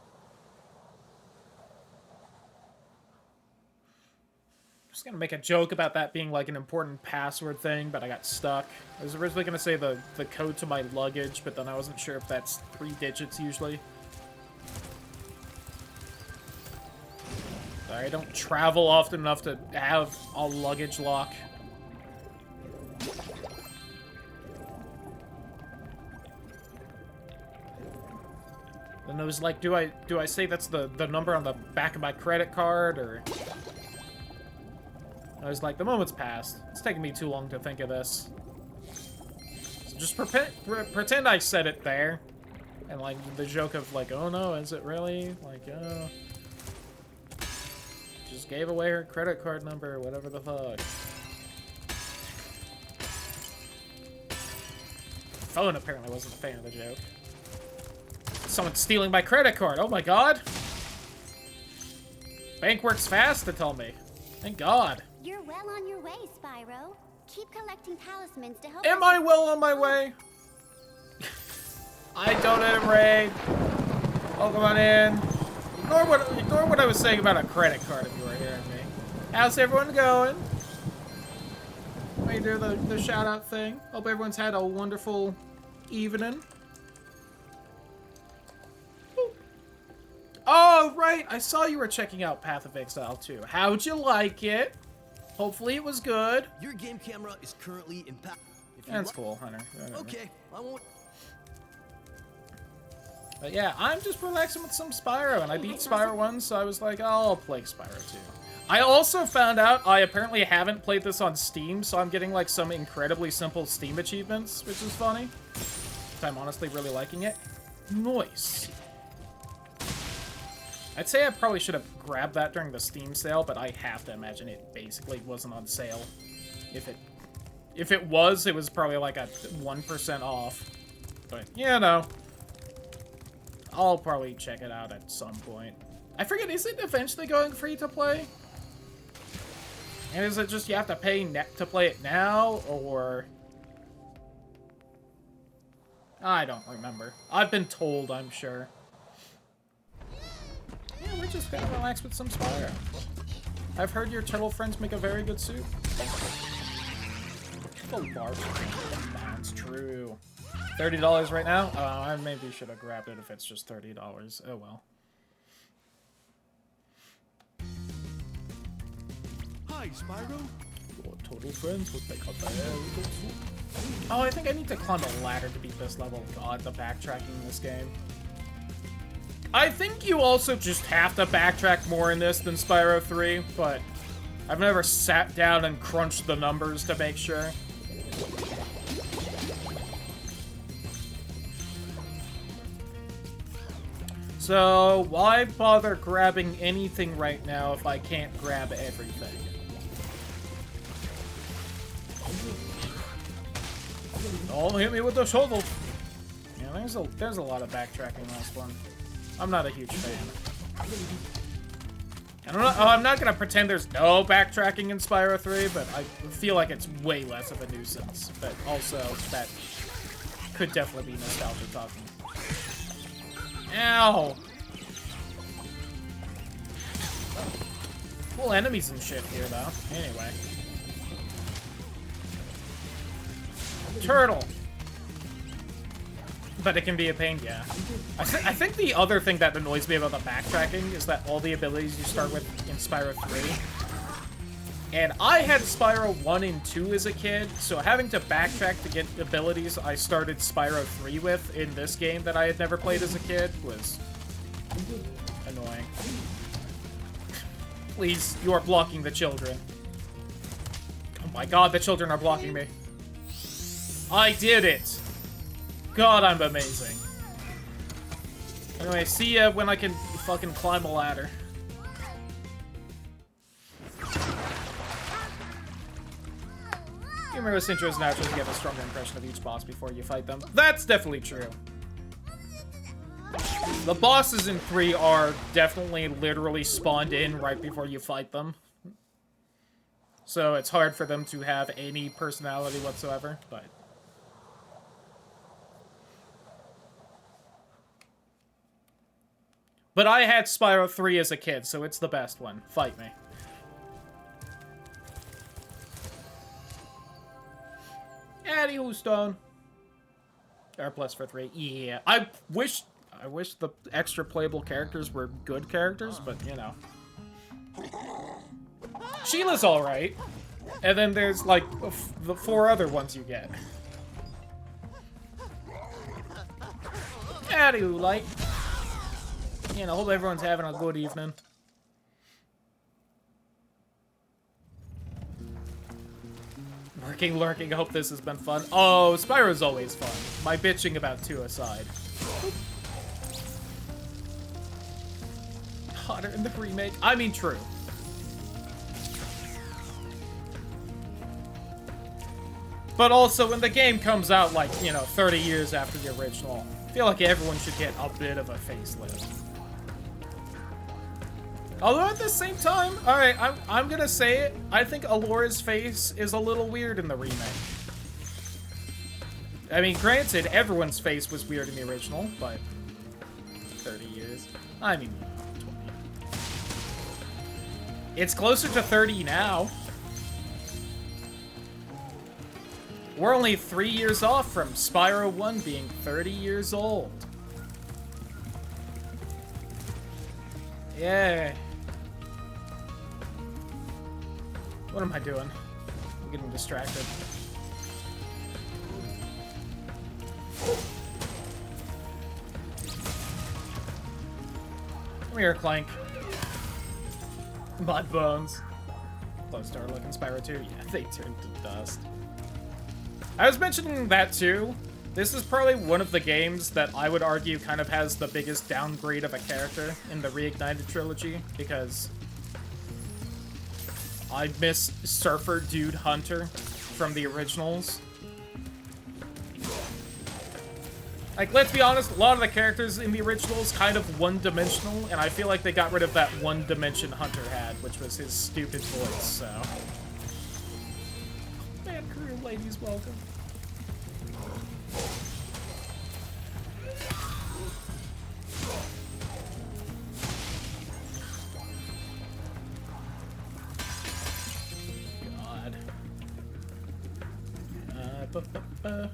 Just gonna make a joke about that being like an important password thing, but I got stuck. I was originally gonna say the code to my luggage, but then I wasn't sure if that's 3 digits usually. I don't travel often enough to have a luggage lock. And it was like, do I say that's the number on the back of my credit card, or... I was like, the moment's passed. It's taking me too long to think of this. So just pretend I said it there. And, like, the joke of, like, oh no, is it really? Like, just gave away her credit card number, whatever the fuck. Phone apparently wasn't a fan of the joke. Someone's stealing my credit card, oh my god! Bank works fast, they told me. Thank God. You're well on your way, Spyro. Keep collecting talismans to help. Am I well on my way? I donated raid. Welcome on in. Ignore what I was saying about a credit card if you were hearing me. How's everyone going? Let me do the shout out thing. Hope everyone's had a wonderful evening. Oh, right. I saw you were checking out Path of Exile too. How'd you like it? Hopefully it was good. Your game camera is currently in That's cool, Hunter. Whatever. Okay, I won't. But yeah, I'm just relaxing with some Spyro, and I beat Spyro once, so I was like, oh, I'll play Spyro 2. I also found out I apparently haven't played this on Steam, so I'm getting like some incredibly simple Steam achievements, which is funny. So I'm honestly really liking it. Nice. I'd say I probably should have grabbed that during the Steam sale, but I have to imagine it basically wasn't on sale. If it was probably like a 1% off. But, you know. I'll probably check it out at some point. I forget, is it eventually going free to play? And is it just you have to pay to play it now, or... I don't remember. I've been told, I'm sure. Yeah, we're just gonna relax with some Spyro. I've heard your turtle friends make a very good soup. The large that's true. $30 right now? I maybe should have grabbed it if it's just $30. Oh well. Hi, Spyro. Your total friends would make a very good soup. Oh, I think I need to climb a ladder to beat this level. God, the backtracking in this game. I think you also just have to backtrack more in this than Spyro 3, but I've never sat down and crunched the numbers to make sure. So, why bother grabbing anything right now if I can't grab everything? Don't hit me with the shovel! Yeah, there's a lot of backtracking in this one. I'm not a huge fan. I'm not gonna pretend there's no backtracking in Spyro 3, but I feel like it's way less of a nuisance. But also, that could definitely be nostalgia talking. Ow! Cool enemies and shit here, though. Anyway. Turtle! But it can be a pain, yeah. I think the other thing that annoys me about the backtracking is that all the abilities you start with in Spyro 3. And I had Spyro 1 and 2 as a kid, so having to backtrack to get abilities I started Spyro 3 with in this game that I had never played as a kid was annoying. Please, you are blocking the children. Oh my god, the children are blocking me. I did it! God, I'm amazing. Anyway, see ya when I can fucking climb a ladder. Humorous intro is natural to get a stronger impression of each boss before you fight them. That's definitely true. The bosses in 3 are definitely literally spawned in right before you fight them. So it's hard for them to have any personality whatsoever, but... But I had Spyro 3 as a kid, so it's the best one. Fight me. Anywho, Stone. R plus for 3. Yeah. I wish the extra playable characters were good characters, but you know. Sheila's alright. And then there's like the 4 other ones you get. Anywho, like. You know, hope everyone's having a good evening. Lurking, hope this has been fun. Oh, Spyro's always fun. My bitching about 2 aside. hotter in the remake. I mean, true. But also, when the game comes out, like, you know, 30 years after the original, I feel like everyone should get a bit of a facelift. Although at the same time, alright, I'm gonna say it, I think Alora's face is a little weird in the remake. I mean, granted, everyone's face was weird in the original, but 30 years. I mean, 20. It's closer to 30 now. We're only 3 years off from Spyro 1 being 30 years old. Yay. What am I doing? I'm getting distracted. Come here, Clank. Mud bones. Close to our look in Spyro 2. Yeah, they turned to dust. I was mentioning that too. This is probably one of the games that I would argue kind of has the biggest downgrade of a character in the Reignited trilogy, because I miss Surfer Dude Hunter from the originals. Like, let's be honest, a lot of the characters in the originals kind of one-dimensional, and I feel like they got rid of that one dimension Hunter had, which was his stupid voice, so... Man, crew, ladies, welcome. God.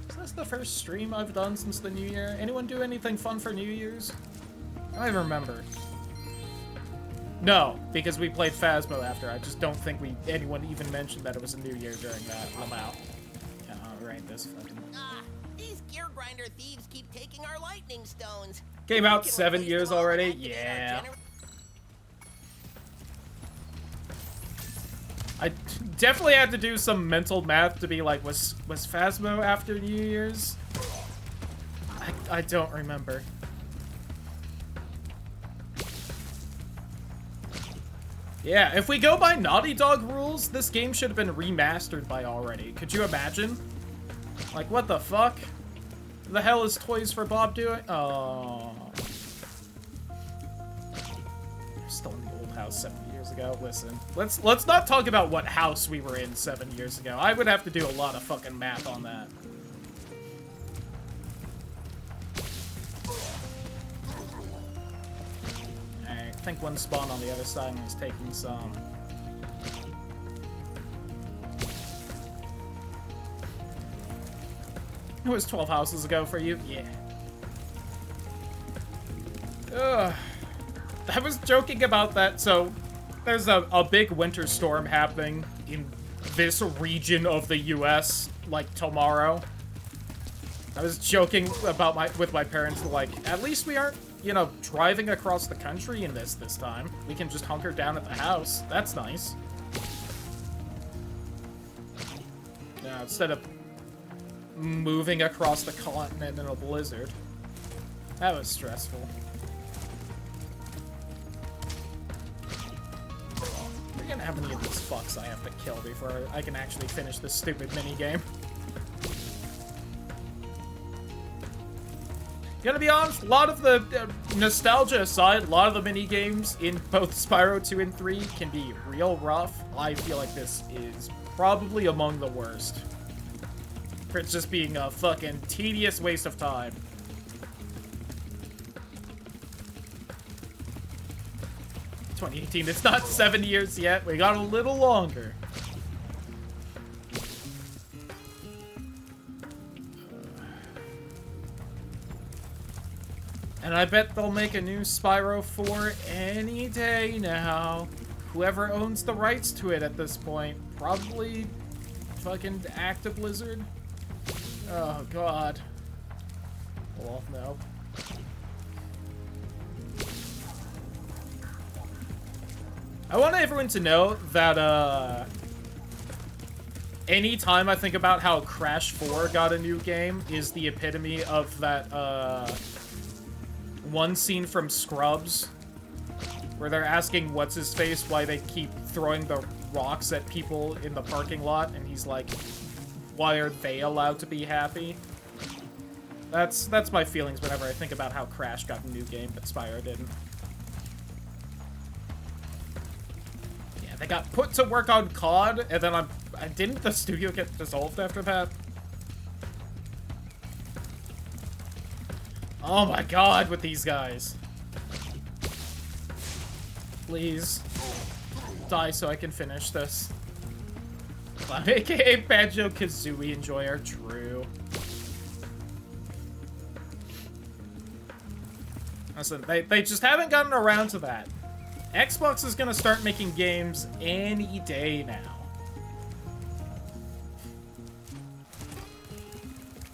Is this the first stream I've done since the New Year? Anyone do anything fun for New Year's? I don't even remember. No, because we played Phasmo after. I just don't think anyone even mentioned that it was a New Year during that. I'm out. Alright, this fucking... These gear grinder thieves keep taking our lightning stones. Came out 7 years already? Yeah. I definitely had to do some mental math to be like, was Phasmo after New Year's? I don't remember. Yeah, if we go by Naughty Dog rules, this game should have been remastered by already. Could you imagine? Like, what the fuck? The hell is Toys for Bob doing? Oh. Still in the old house 7 years ago. Listen, let's not talk about what house we were in 7 years ago. I would have to do a lot of fucking math on that. Alright, I think one spawn on the other side and is taking some. It was 12 houses ago for you? Yeah. Ugh. I was joking about that, so there's a big winter storm happening in this region of the US, like, tomorrow. I was joking about with my parents, like, at least we aren't, you know, driving across the country in this time. We can just hunker down at the house. That's nice. Yeah, instead of moving across the continent in a blizzard. That was stressful. Forget how many of these fucks I have to kill before I can actually finish this stupid minigame. Gonna be honest, a lot of the nostalgia aside, a lot of the minigames in both Spyro 2 and 3 can be real rough. I feel like this is probably among the worst. For it just being a fucking tedious waste of time. ...2018, it's not 7 years yet, we got a little longer. And I bet they'll make a new Spyro 4 any day now. Whoever owns the rights to it at this point. Probably fucking Acta Blizzard. Oh, God. Well, no. I want everyone to know that, anytime I think about how Crash 4 got a new game is the epitome of that, one scene from Scrubs where they're asking what's-his-face why they keep throwing the rocks at people in the parking lot, and he's like, why are they allowed to be happy? That's my feelings whenever I think about how Crash got a new game, but Spyro didn't. Yeah, they got put to work on COD, and then didn't the studio get dissolved after that? Oh my god, with these guys. Please. Die so I can finish this. Clown, aka Banjo-Kazooie enjoyer, true. Listen, they just haven't gotten around to that. Xbox is gonna start making games any day now.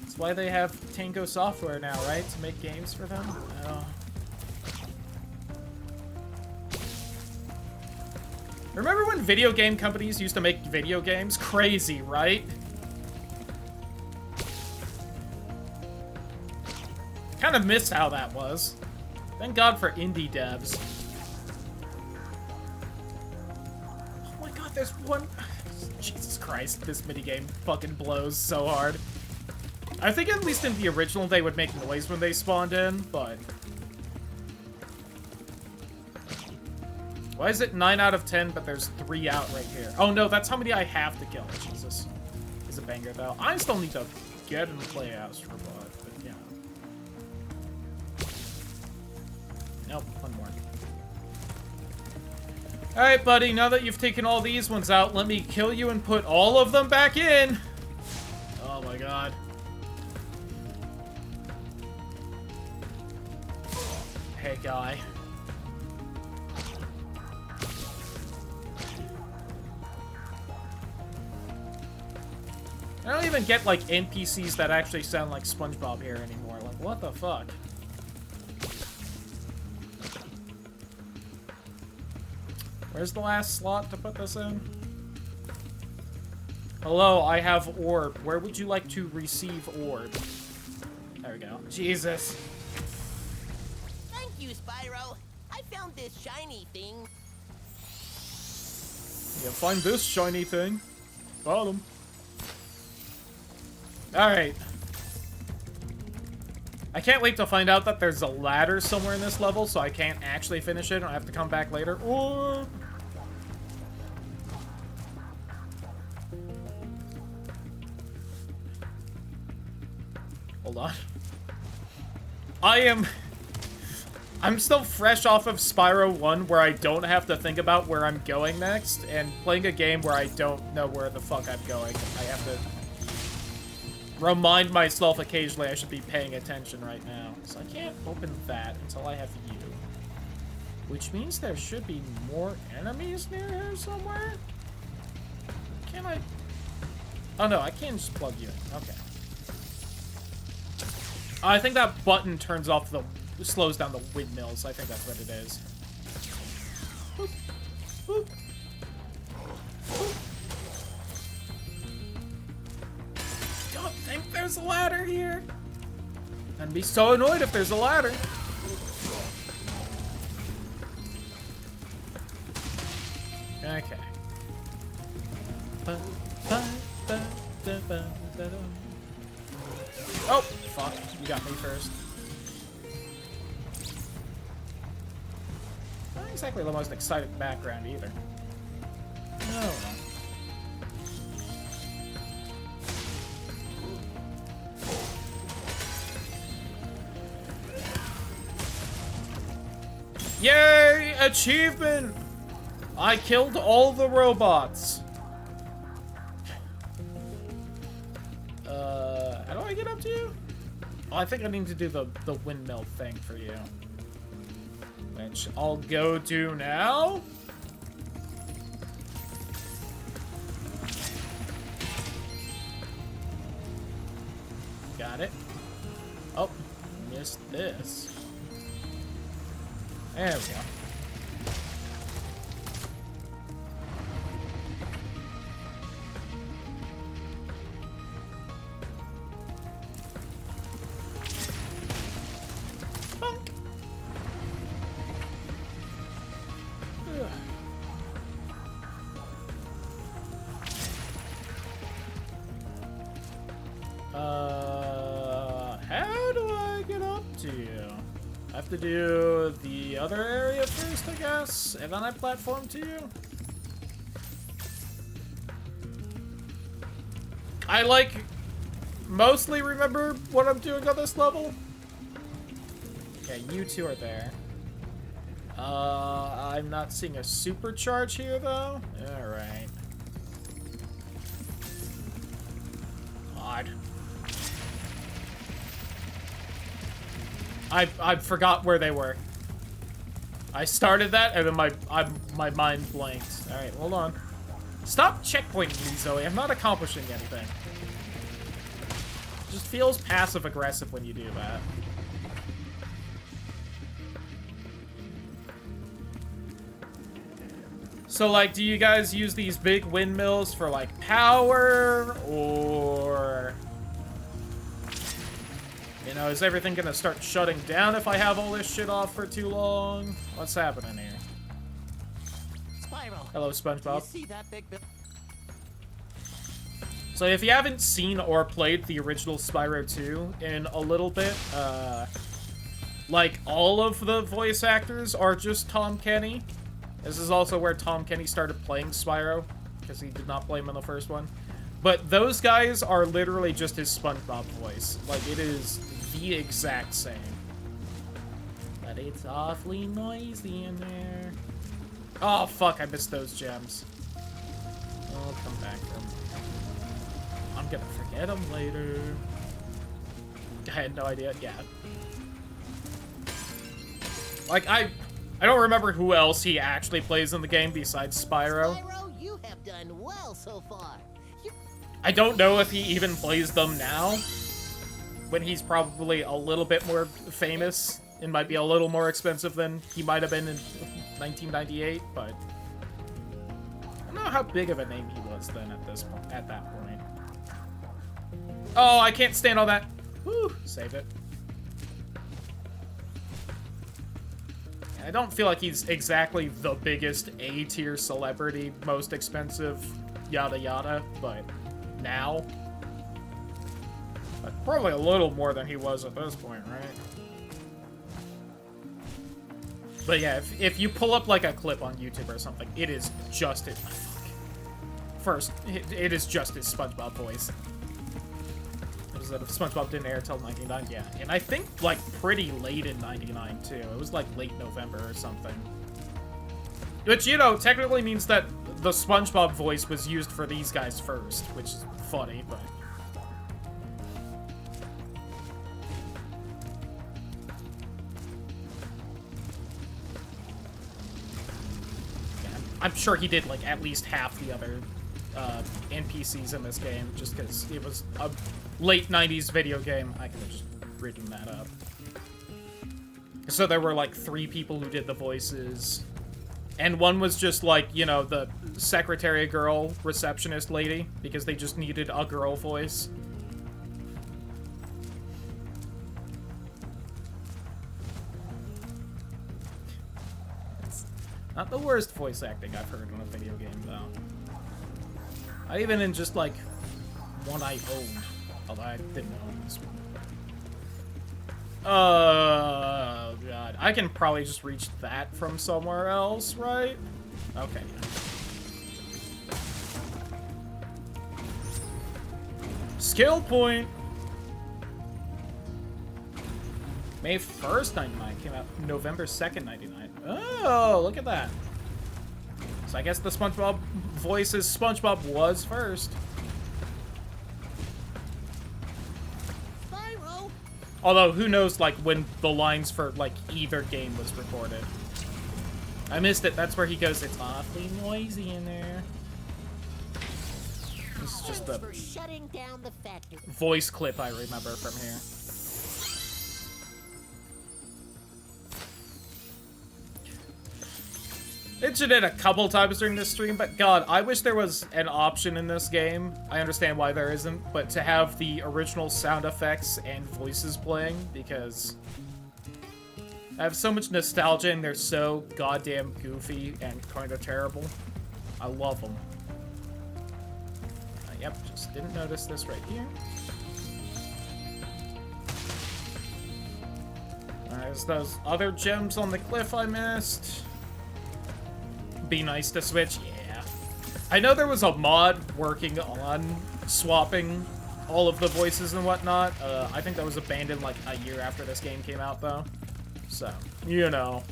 That's why they have Tango Software now, right? To make games for them? Oh. Remember when video game companies used to make video games? Crazy, right? Kind of miss how that was. Thank God for indie devs. Oh my god, there's one... Jesus Christ, this minigame fucking blows so hard. I think at least in the original they would make noise when they spawned in, but... Why is it 9 out of 10, but there's 3 out right here? Oh no, that's how many I have to kill. Jesus. He's a banger, though. I still need to get and play Astrobot, but yeah. Nope, one more. Alright, buddy, now that you've taken all these ones out, let me kill you and put all of them back in! Oh my god. Hey, guy. I don't even get, like, NPCs that actually sound like SpongeBob here anymore. Like, what the fuck? Where's the last slot to put this in? Hello, I have orb. Where would you like to receive orb? There we go. Jesus. Thank you, Spyro. I found this shiny thing. Yeah, find this shiny thing. Found him. Alright. I can't wait to find out that there's a ladder somewhere in this level, so I can't actually finish it. I have to come back later. Or... Hold on. I'm still fresh off of Spyro 1, where I don't have to think about where I'm going next, and playing a game where I don't know where the fuck I'm going. I have to remind myself occasionally I should be paying attention right now. So I can't open that until I have you. Which means there should be more enemies near here somewhere? Can I... Oh no, I can just plug you in. Okay. I think that button turns off the... slows down the windmills. I think that's what it is. Boop. Boop. Boop. Don't think there's a ladder here. I'd be so annoyed if there's a ladder. Okay. Oh, fuck. You got me first. Not exactly the most exciting background either. Oh. Yay! Achievement! I killed all the robots. How do I get up to you? Oh, I think I need to do the windmill thing for you. Which I'll go do now. Got it. Oh, missed this. There we go. Bonk. How do I get up to you? I have to do the other area first, I guess, and then I platform to you? I, like, mostly remember what I'm doing on this level. Okay, you two are there. I'm not seeing a supercharge here, though. Alright. Odd. I forgot where they were. I started that, and then my mind blanked. Alright, hold on. Stop checkpointing me, Zoe. I'm not accomplishing anything. It just feels passive-aggressive when you do that. So, like, do you guys use these big windmills for, like, power, or... You know, is everything gonna start shutting down if I have all this shit off for too long? What's happening here? Spyro. Hello, SpongeBob. You see that big So if you haven't seen or played the original Spyro 2 in a little bit, like, all of the voice actors are just Tom Kenny. This is also where Tom Kenny started playing Spyro, because he did not play him in the first one. But those guys are literally just his SpongeBob voice. Like, it is the exact same. But it's awfully noisy in there. Oh, fuck, I missed those gems. I'll come back for them. I'm gonna forget them later. I had no idea. Yeah. Like, I don't remember who else he actually plays in the game besides Spyro. Spyro, you have done well so far. I don't know if he even plays them now, when he's probably a little bit more famous and might be a little more expensive than he might have been in 1998, but I don't know how big of a name he was then at that point. Oh, I can't stand all that. Whew, save it. I don't feel like he's exactly the biggest A-tier celebrity, most expensive, yada yada, but now, but probably a little more than he was at this point, right? But yeah, if you pull up like a clip on YouTube or something, it is just his... First, it is just his SpongeBob voice. That if SpongeBob didn't air till 99, yeah. And I think, like, pretty late in 99, too. It was, like, late November or something. Which, you know, technically means that the SpongeBob voice was used for these guys first, which is funny, but... Yeah, I'm sure he did, like, at least half the other NPCs in this game, just because it was a late 90s video game. I could have just written that up. So there were like 3 people who did the voices, and one was just like, you know, the secretary girl, receptionist lady, because they just needed a girl voice. It's not the worst voice acting I've heard in a video game, though. Not even in just, like, one I owned. Although I didn't own this one. Oh, God. I can probably just reach that from somewhere else, right? Okay. Skill point! May 1st, 99. Came out November 2nd, 99. Oh, look at that. So I guess the SpongeBob voices SpongeBob was first. Spyro. Although, who knows, like, when the lines for, like, either game was recorded. I missed it. That's where he goes, it's awfully noisy in there. This is just the voice clip I remember from here. Mentioned it a couple times during this stream, but God, I wish there was an option in this game. I understand why there isn't, but to have the original sound effects and voices playing, because I have so much nostalgia and they're so goddamn goofy and kind of terrible. I love them. Yep, just didn't notice this right here. There's those other gems on the cliff I missed. Be nice to switch. Yeah. I know there was a mod working on swapping all of the voices and whatnot. I think that was abandoned like a year after this game came out, though. So, you know.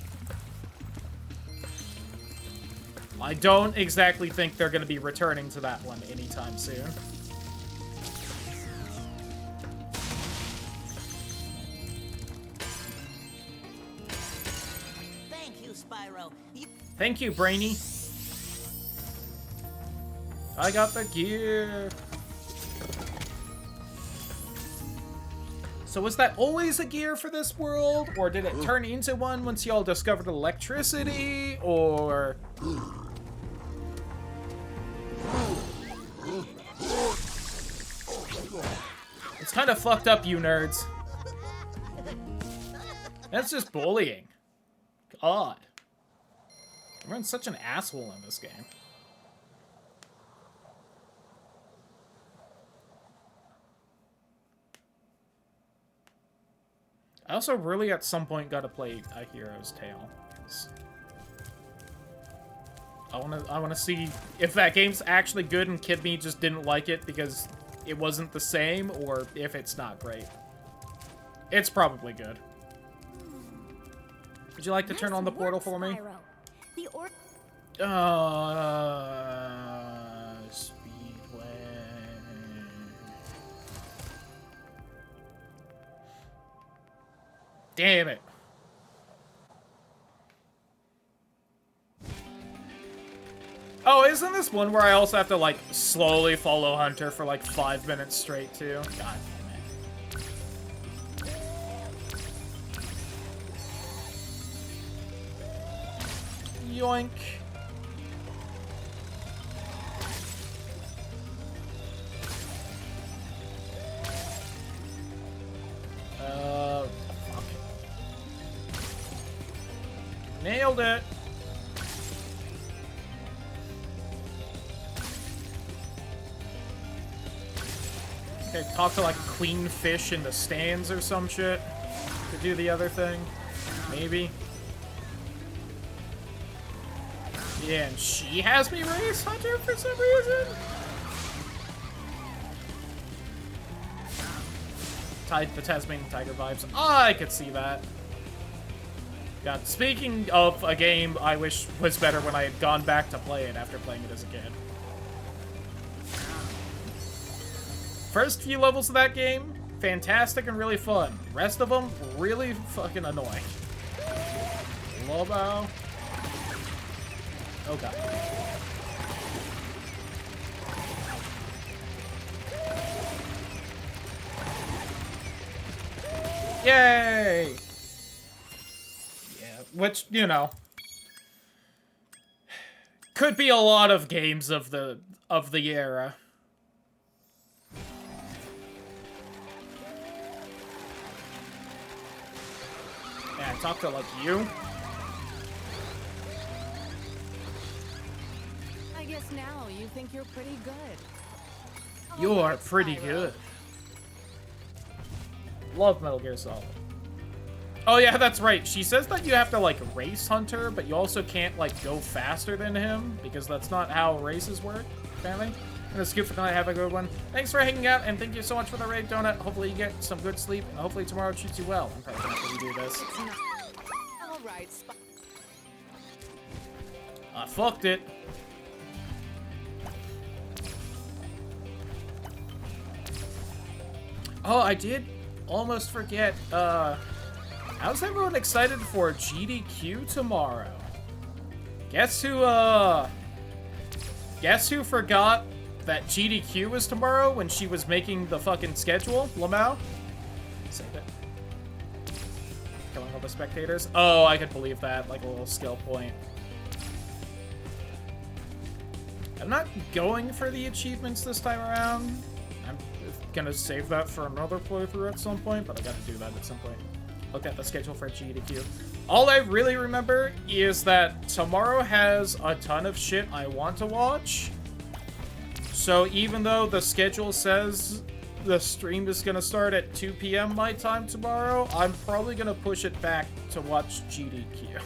I don't exactly think they're going to be returning to that one anytime soon. Thank you, Spyro. Thank you, Brainy. I got the gear. So was that always a gear for this world? Or did it turn into one once y'all discovered electricity? Or... It's kind of fucked up, you nerds. That's just bullying. God. Everyone's such an asshole in this game. I also really at some point gotta play A Hero's Tale. I wanna see if that game's actually good and Kid Me just didn't like it because it wasn't the same, or if it's not great. It's probably good. Would you like to turn on the portal for me? Speedway. Damn it. Oh, isn't this one where I also have to, like, slowly follow Hunter for, like, 5 minutes straight, too? God damn it. Yoink. Fuck. Nailed it. Okay, talk to like Queen Fish in the stands or some shit to do the other thing. Maybe. Yeah, and she has me race Hunter for some reason. The Tasmanian Tiger vibes. I could see that. God, speaking of a game I wish was better when I had gone back to play it after playing it as a kid. First few levels of that game, fantastic and really fun. Rest of them, really fucking annoying. Lobo. Oh god. Yay! Yeah, which, you know, could be a lot of games of the era. Yeah, talk to like you. I guess now you think you're pretty good. You are pretty good. Love Metal Gear Solid. Oh yeah, that's right. She says that you have to like race Hunter, but you also can't like go faster than him because that's not how races work, apparently. And that's good for tonight. Have a good one. Thanks for hanging out, and thank you so much for the raid, Donut. Hopefully you get some good sleep, and hopefully tomorrow treats you well. I'm probably gonna have to redo this. All right, I fucked it. Oh, I did almost forget. How's everyone excited for GDQ tomorrow? Guess who forgot that GDQ was tomorrow when she was making the fucking schedule? Lamau? Save it. Killing all the spectators? Oh, I could believe that. Like a little skill point. I'm not going for the achievements this time around. I'm gonna save that for another playthrough at some point, but I gotta do that at some point. Look at the schedule for GDQ. All I really remember is that tomorrow has a ton of shit I want to watch. So even though the schedule says the stream is gonna start at 2 p.m. my time tomorrow, I'm probably gonna push it back to watch GDQ.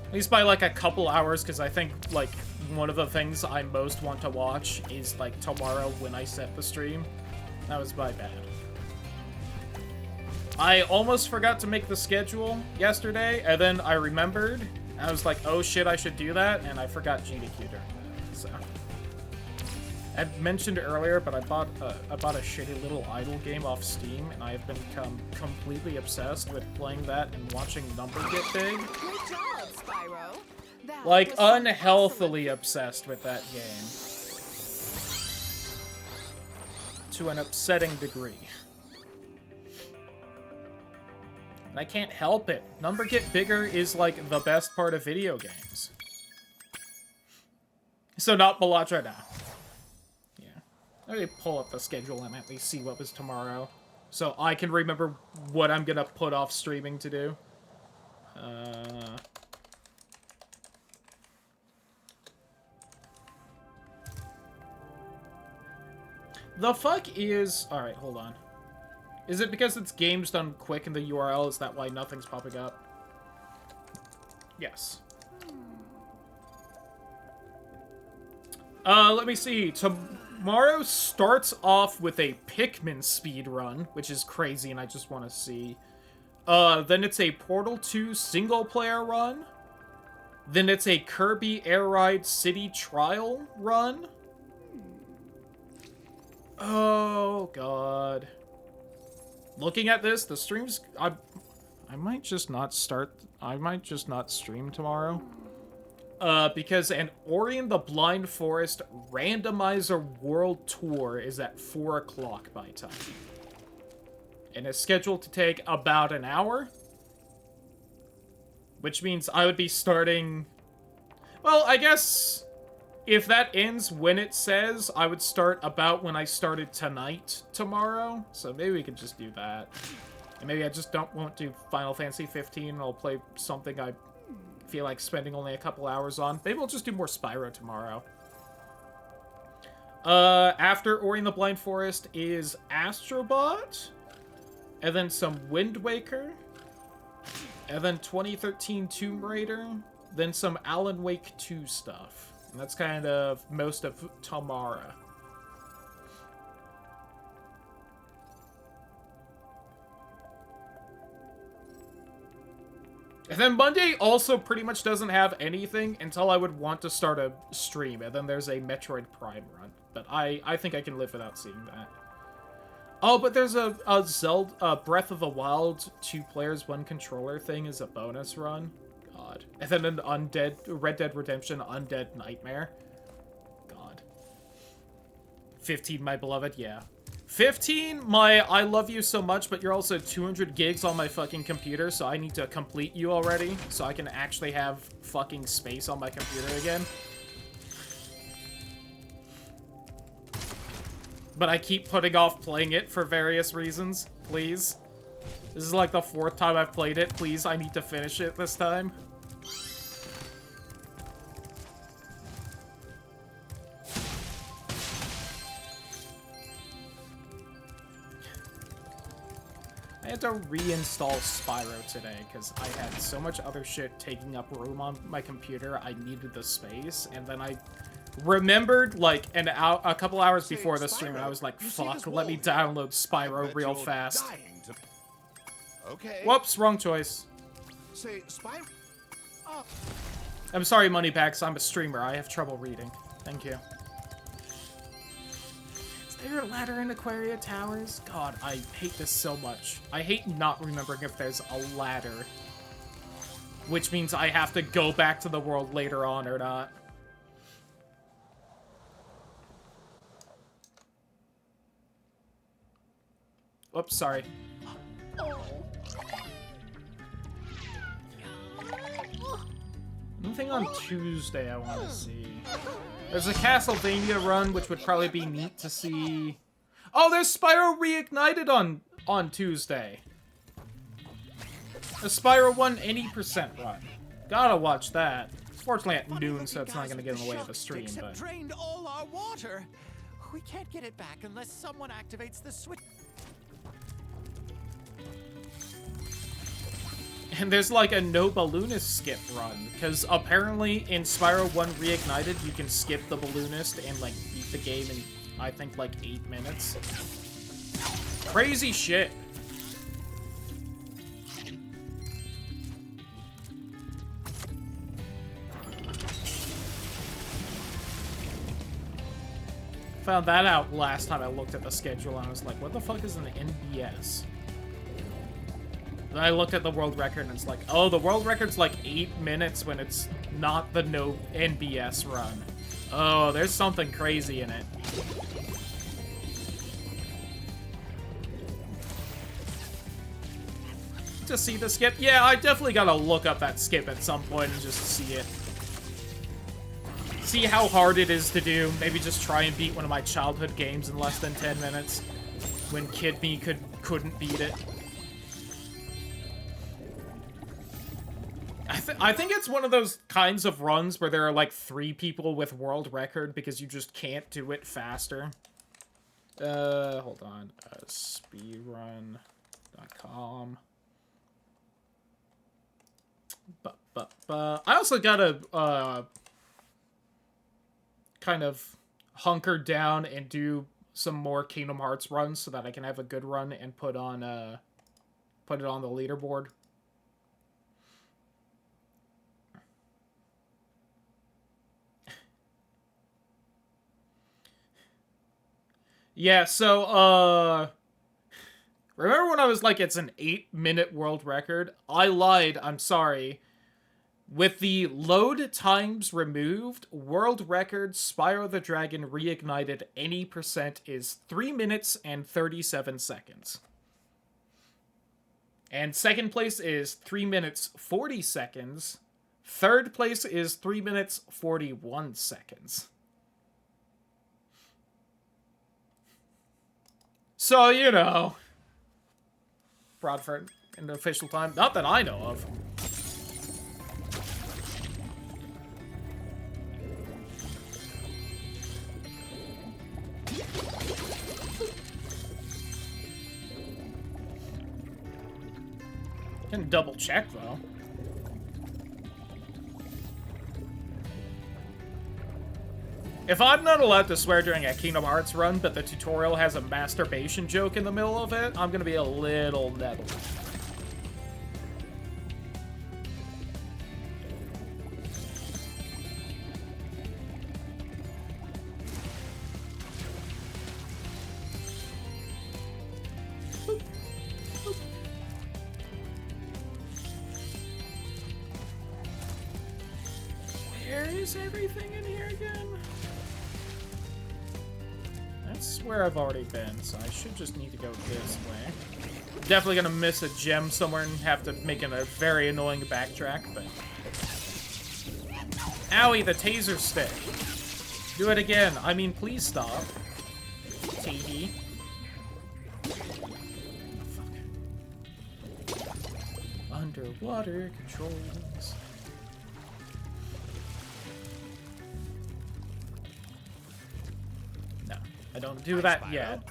At least by, like, a couple hours, because I think, like, one of the things I most want to watch is, like, tomorrow when I set the stream. That was my bad. I almost forgot to make the schedule yesterday, and then I remembered. I was like, oh shit, I should do that, and I forgot GDQ during that, so. I mentioned earlier, but I bought a shitty little idle game off Steam, and I have become completely obsessed with playing that and watching number get big. Great job, Spyro. That Like, was some unhealthily obsessed with that game. To an upsetting degree. And I can't help it. Number get bigger is, like, the best part of video games. So not Balaj right now. Yeah. Let me pull up the schedule and at least see what was tomorrow. So I can remember what I'm gonna put off streaming to do. The fuck is... Alright, hold on. Is it because it's games done quick in the URL? Is that why nothing's popping up? Yes. Let me see. Tomorrow starts off with a Pikmin speedrun, which is crazy and I just want to see. Then it's a Portal 2 single-player run. Then it's a Kirby Air Ride City Trial run. Oh, God. Looking at this, the streams... I might just not start... I might just not stream tomorrow. Because an Ori and the Blind Forest Randomizer World Tour is at 4 o'clock my time. And it's scheduled to take about an hour. Which means I would be starting... Well, I guess... If that ends when it says, I would start about when I started tonight tomorrow. So maybe we could just do that. And maybe I just won't do Final Fantasy 15 and I'll play something I feel like spending only a couple hours on. Maybe we'll just do more Spyro tomorrow. After Ori and the Blind Forest is Astrobot. And then some Wind Waker. And then 2013 Tomb Raider. Then some Alan Wake 2 stuff. And that's kind of most of tomorrow. And then Monday also pretty much doesn't have anything until I would want to start a stream. And then there's a Metroid Prime run. But I think I can live without seeing that. Oh, but there's a Zelda, Breath of the Wild 2 players, 1 controller thing is a bonus run. God. And then an Red Dead Redemption Undead Nightmare. God. 15, my beloved, yeah. 15, my I love you so much, but you're also 200 gigs on my fucking computer, so I need to complete you already, so I can actually have fucking space on my computer again. But I keep putting off playing it for various reasons. Please. This is like the 4th time I've played it. Please, I need to finish it this time. I had to reinstall Spyro today because I had so much other shit taking up room on my computer. I needed the space, and then I remembered like a couple hours before the stream, and I was like, fuck, let me download Spyro real fast. Okay. Whoops, wrong choice. Say, Spyro... Oh. I'm sorry, Moneybags, I'm a streamer. I have trouble reading. Thank you. Is there a ladder in Aquaria Towers? God, I hate this so much. I hate not remembering if there's a ladder. Which means I have to go back to the world later on or not. Oops, sorry. Nothing on Tuesday I want to see. There's a Castlevania run, which would probably be neat to see. Oh, there's Spyro Reignited on Tuesday. A Spyro 1 80% run. Gotta watch that. Fortunately at noon, so it's not gonna get in the way of the stream, but... drained all our water. We can't get it back unless someone activates the switch. And there's like a no balloonist skip run, because apparently in Spyro 1 Reignited, you can skip the balloonist and like beat the game in, I think, like 8 minutes. Crazy shit. Found that out last time I looked at the schedule, and I was like, what the fuck is an NBS? Then I looked at the world record, and it's like, oh, the world record's like 8 minutes when it's not the no NBS run. Oh, there's something crazy in it. To see the skip? Yeah, I definitely gotta look up that skip at some point and just see it. See how hard it is to do. Maybe just try and beat one of my childhood games in less than 10 minutes. When kid me couldn't beat it. I think it's one of those kinds of runs where there are like 3 people with world record because you just can't do it faster. Hold on. Speedrun.com. I also gotta, kind of hunker down and do some more Kingdom Hearts runs so that I can have a good run and put it on the leaderboard. Yeah, so, remember when I was like, it's an 8-minute world record? I lied, I'm sorry. With the load times removed, world record Spyro the Dragon Reignited any percent is 3 minutes and 37 seconds. And second place is 3 minutes 40 seconds. Third place is 3 minutes 41 seconds. So, you know, Bradford in the official time. Not that I know of. Can double check, though. If I'm not allowed to swear during a Kingdom Hearts run, but the tutorial has a masturbation joke in the middle of it, I'm gonna be a little nettled. Where is everything in here again? That's where I've already been, so I should just need to go this way. Definitely gonna miss a gem somewhere and have to make it a very annoying backtrack, but... Owie, the taser stick! Do it again. I mean, please stop. Teehee. Fuck. Underwater controls. No, I don't do that yet.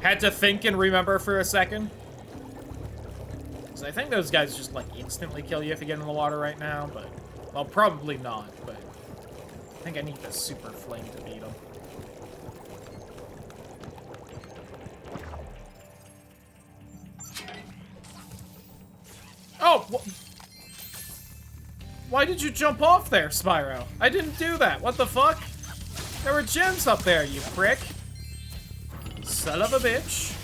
Had to think and remember for a second. Because I think those guys just, like, instantly kill you if you get in the water right now, but... Well, probably not, but... I think I need the super flame to beat them. Oh! Why did you jump off there, Spyro? I didn't do that. What the fuck? There were gems up there, you prick. Son of a bitch.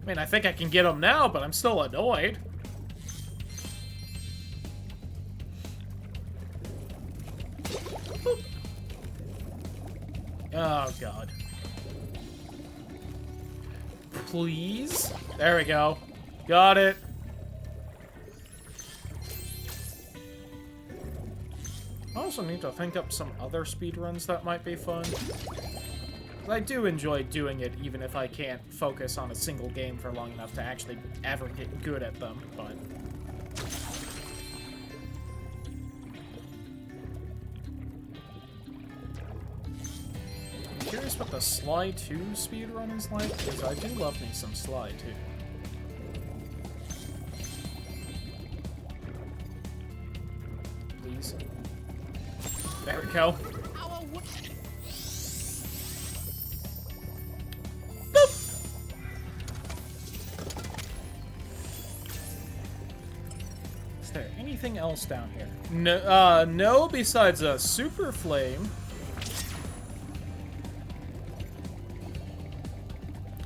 I mean, I think I can get them now, but I'm still annoyed. Boop. Oh, God. Please? There we go. Got it. I also need to think up some other speedruns that might be fun. I do enjoy doing it, even if I can't focus on a single game for long enough to actually ever get good at them, but... I'm curious what the Sly 2 speedrun is like, because I do love me some Sly 2. Please. There we go. Is there anything else down here? No, no, besides a super flame.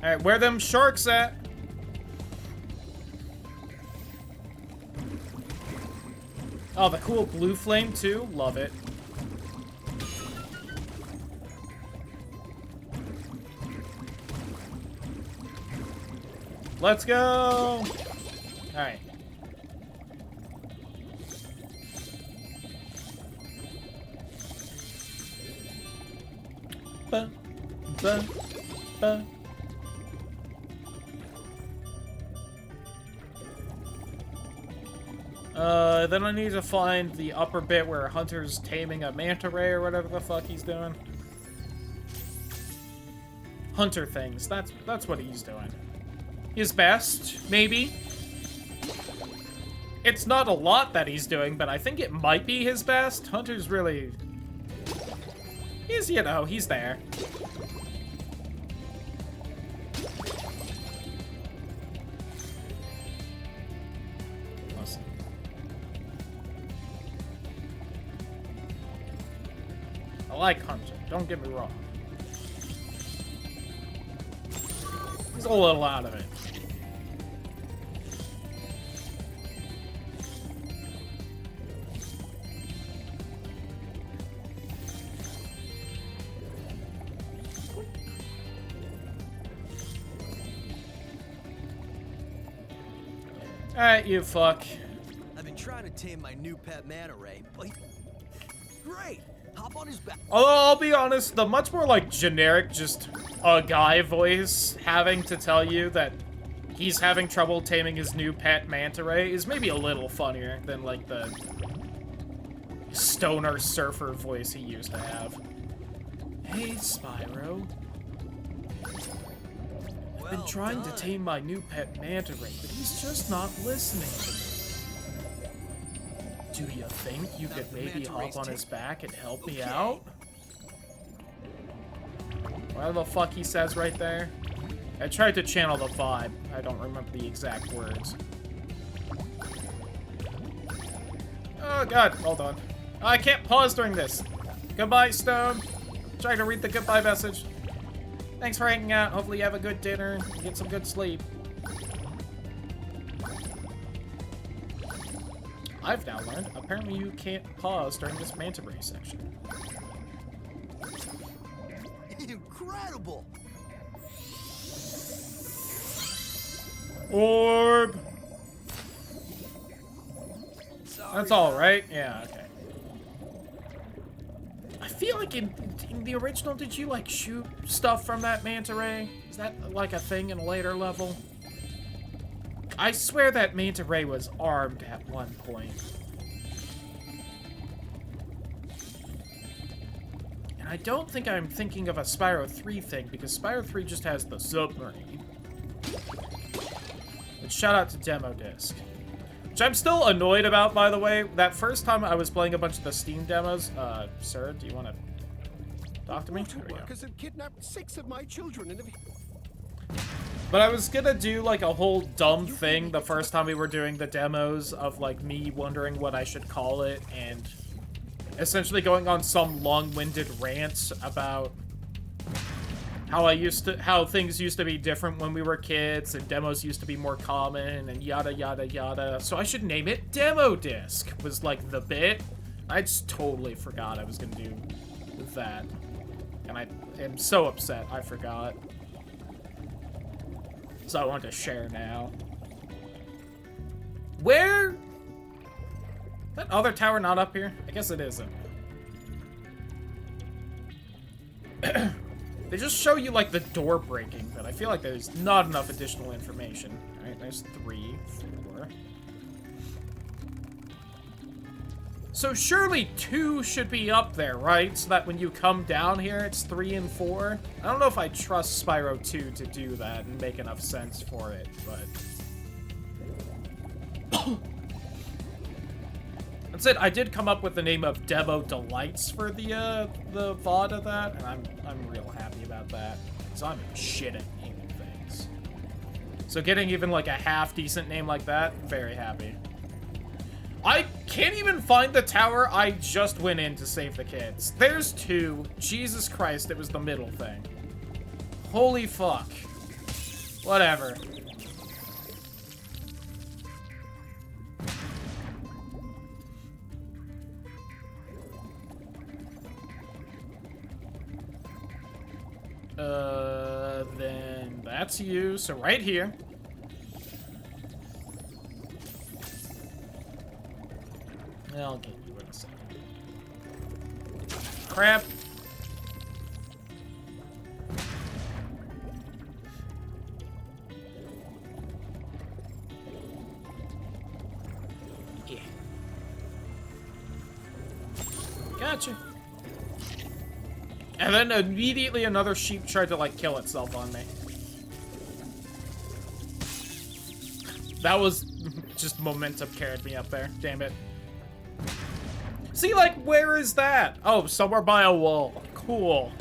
Alright, where them sharks at? Oh, the cool blue flame too? Love it. Let's go! Alright. Ba, ba, ba. Then I need to find the upper bit where Hunter's taming a manta ray or whatever the fuck he's doing. Hunter things, that's what he's doing. His best, maybe. It's not a lot that he's doing, but I think it might be his best. Hunter's really... He's, you know, he's there. Listen. I like Hunter, don't get me wrong. He's a little out of it. Alright, you fuck. I've been trying to tame my new pet manta ray, but great. Hop on his back. Although, I'll be honest, the much more, like, generic, just a guy voice having to tell you that he's having trouble taming his new pet manta ray is maybe a little funnier than, like, the stoner surfer voice he used to have. Hey, Spyro. I've been trying to tame my new pet manta ray, but he's just not listening to me. Do you think you could maybe hop on his back and help me out? Whatever the fuck he says right there. I tried to channel the vibe. I don't remember the exact words. Oh god, hold on. Oh, I can't pause during this. Goodbye, Stone. Trying to read the goodbye message. Thanks for hanging out. Hopefully you have a good dinner and get some good sleep. I've now learned, apparently you can't pause during this manta ray section. Incredible! Orb! That's all, right? Yeah, okay. I feel like in the original, did you, like, shoot stuff from that manta ray? Is that, like, a thing in a later level? I swear that manta ray was armed at one point. And I don't think I'm thinking of a Spyro 3 thing, because Spyro 3 just has the submarine. But shout out to Demo Disc. Which I'm still annoyed about, by the way. That first time I was playing a bunch of the Steam demos, sir, do you want to talk to me? Water workers have kidnapped 6 of my children and have... But I was gonna do, like, a whole dumb thing the first time we were doing the demos of, like, me wondering what I should call it, and essentially going on some long-winded rant about how things used to be different when we were kids, and demos used to be more common, and yada yada yada. So I should name it Demo Disc, was, like, the bit. I just totally forgot I was gonna do that. And I am so upset I forgot. So I want to share now. Where? That other tower not up here? I guess it isn't. They just show you, like, the door breaking, but I feel like there's not enough additional information. Alright, there's 3, 4. So surely 2 should be up there, right? So that when you come down here, it's 3 and 4? I don't know if I trust Spyro 2 to do that and make enough sense for it, but... That's it. I did come up with the name of Demo Delights for the VOD of that, and I'm real happy about that. Because I'm shit at naming things. So getting even like a half-decent name like that, very happy. I can't even find the tower I just went in to save the kids. There's 2. Jesus Christ, it was the middle thing. Holy fuck. Whatever. Then that's you, so right here. I'll get you in a second. Crap. Yeah. Gotcha. And then immediately another sheep tried to, like, kill itself on me. That was just momentum carried me up there. Damn it. See, like, where is that? Oh, somewhere by a wall. Cool.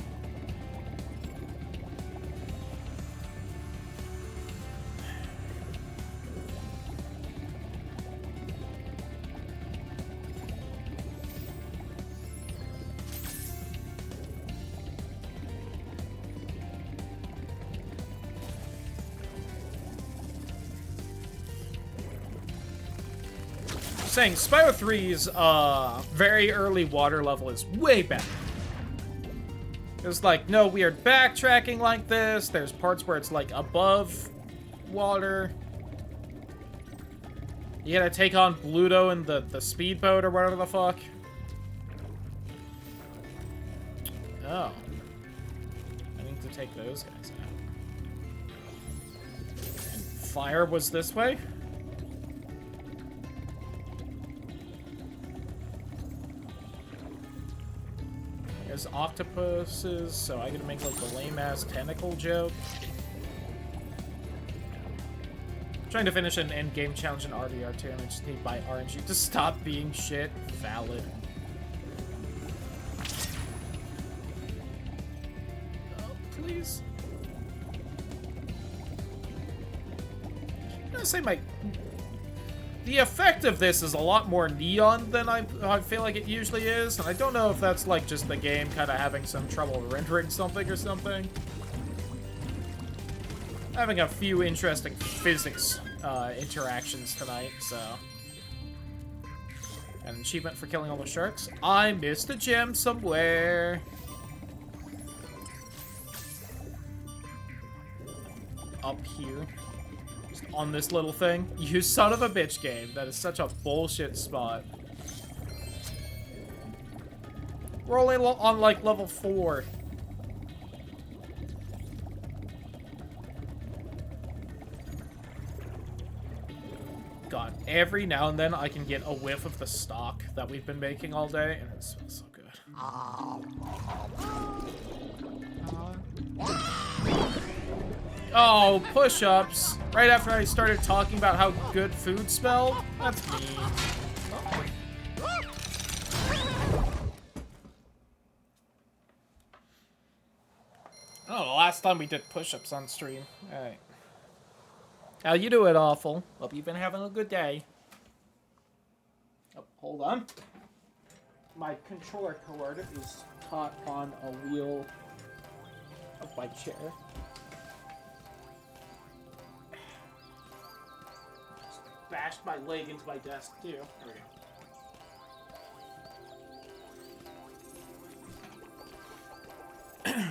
Saying Spyro 3's very early water level is way better. There's like no weird backtracking like this. There's parts where it's like above water. You gotta take on Bluto and the speedboat or whatever the fuck. Oh. I need to take those guys out. And fire was this way? There's octopuses, so I gotta make like the lame-ass tentacle joke. I'm trying to finish an endgame challenge in RDR2 and I just need to buy RNG to stop being shit. Valid. Oh, please. I'm gonna say the effect of this is a lot more neon than I feel like it usually is, and I don't know if that's like just the game kind of having some trouble rendering something or something. Having a few interesting physics interactions tonight, so. An achievement for killing all the sharks. I missed a gem somewhere. Up here. On this little thing. You son of a bitch, game. That is such a bullshit spot. We're only on, like, level 4. God, every now and then I can get a whiff of the stock that we've been making all day, and it smells so good. Oh, push-ups. Right after I started talking about how good food smelled? That's mean. Oh, the last time we did push-ups on stream. Alright. How you doing, Awful? Hope you've been having a good day. Oh, hold on. My controller cord is caught on a wheel of my chair. Bashed my leg into my desk, too. There we go.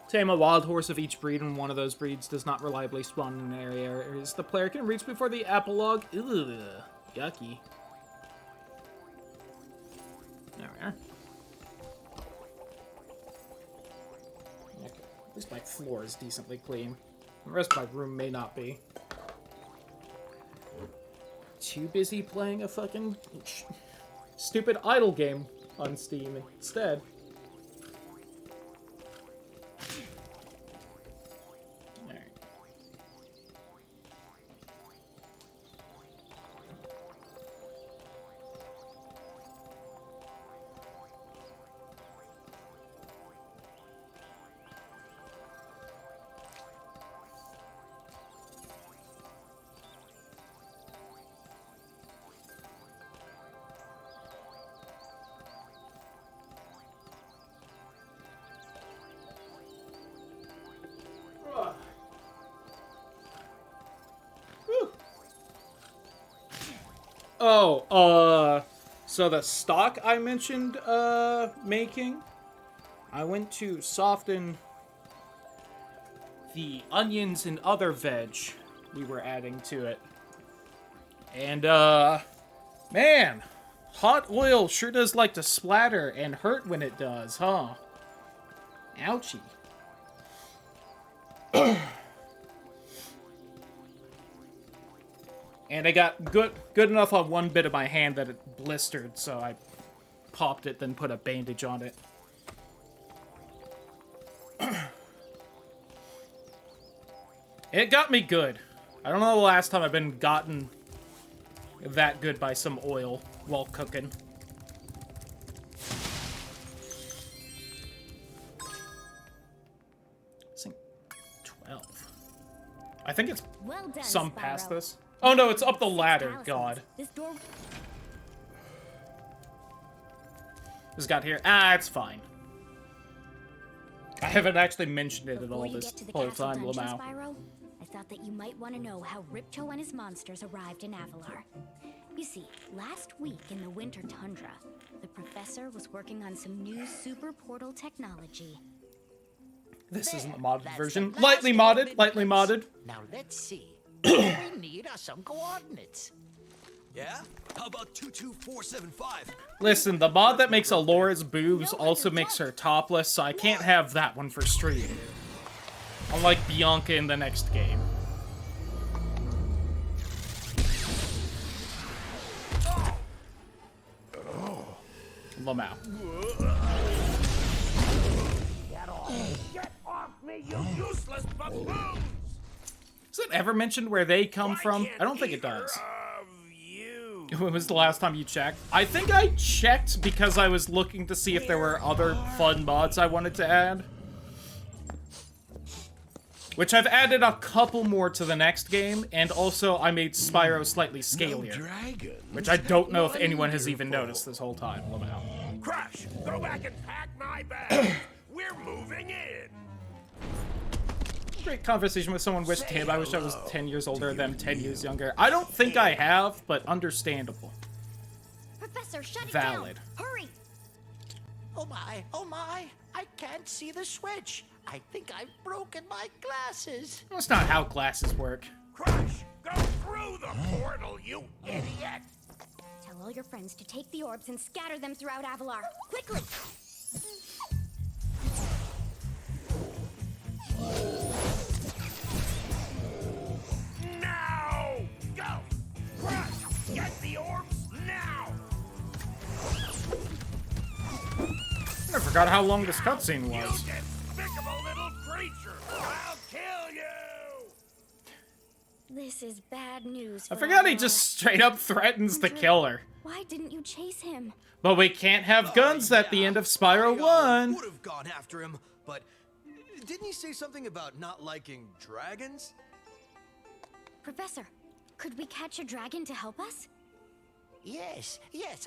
Tame a wild horse of each breed, and one of those breeds does not reliably spawn in an area the player can reach before the epilogue. Ugh, yucky. There we are. At least my floor is decently clean. The rest of my room may not be. Too busy playing a fucking stupid idle game on Steam instead. Oh, so the stock I mentioned, making, I went to soften the onions and other veg we were adding to it. And, man, hot oil sure does like to splatter and hurt when it does, huh? Ouchie. And I got good enough on one bit of my hand that it blistered, so I popped it, then put a bandage on it. It got me good. I don't know the last time I've been gotten that good by some oil while cooking. I think 12. I think it's well done, some Spyro. past this. Oh no, it's up the ladder, God. This door... This got here. Ah, it's fine. I haven't actually mentioned it at all this whole time, Lamau. Spyro, I thought that you might want to know how Ripto and his monsters arrived in Avalar. You see, last week in the winter tundra, the professor was working on some new super portal technology. This isn't the modded version. Lightly modded, lightly modded. Now let's see. All we need are some coordinates. Yeah? How about 22475? Listen, the mod that makes Alora's boobs also makes her topless, so I can't have that one for stream. Unlike Bianca in the next game. Lamau. Get off me, you useless buffoons! Does it ever mention where they come from? I don't think it does. When was the last time you checked? I think I checked because I was looking to see if there were other fun mods I wanted to add. Which I've added a couple more to the next game, and also I made Spyro slightly scalier. Which I don't know if anyone has even noticed this whole time. Crash, go back and pack my bag. We're moving in. Great conversation with someone wished him. I wish I was 10 years older, them 10 years younger. I don't think I have, but understandable. Professor, shut it Valid. down. Hurry. Oh my, I can't see the switch. I think I've broken my glasses. That's not how glasses work. Crash, go through the portal, you idiot. Tell all your friends to take the orbs and scatter them throughout Avalar. Quickly. Now! Go! Crash! Get the orbs now! I forgot how long this cutscene You was. despicable little creature! I'll kill you! This is bad news. I for forgot he Avalar. just straight up threatens to kill her. Why didn't you chase him? But we can't have guns at the end of Spyro 1. Would have gone after him, but didn't he say something about not liking dragons? Professor, could we catch a dragon to help us? Yes,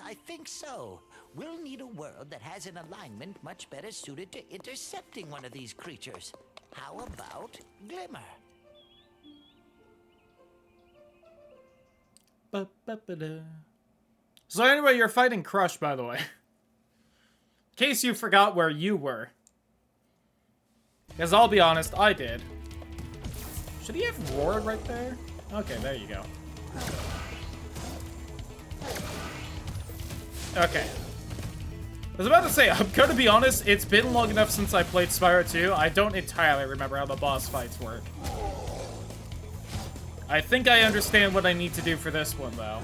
I think so. We'll need a world that has an alignment much better suited to intercepting one of these creatures. How about Glimmer? Ba-ba-ba-da. So anyway, you're fighting Crush, by the way. In case you forgot where you were. Because I'll be honest, I did. Should he have roared right there? Okay, there you go. Okay. I was about to say, I'm gonna be honest, it's been long enough since I played Spyro 2, I don't entirely remember how the boss fights work. I think I understand what I need to do for this one, though.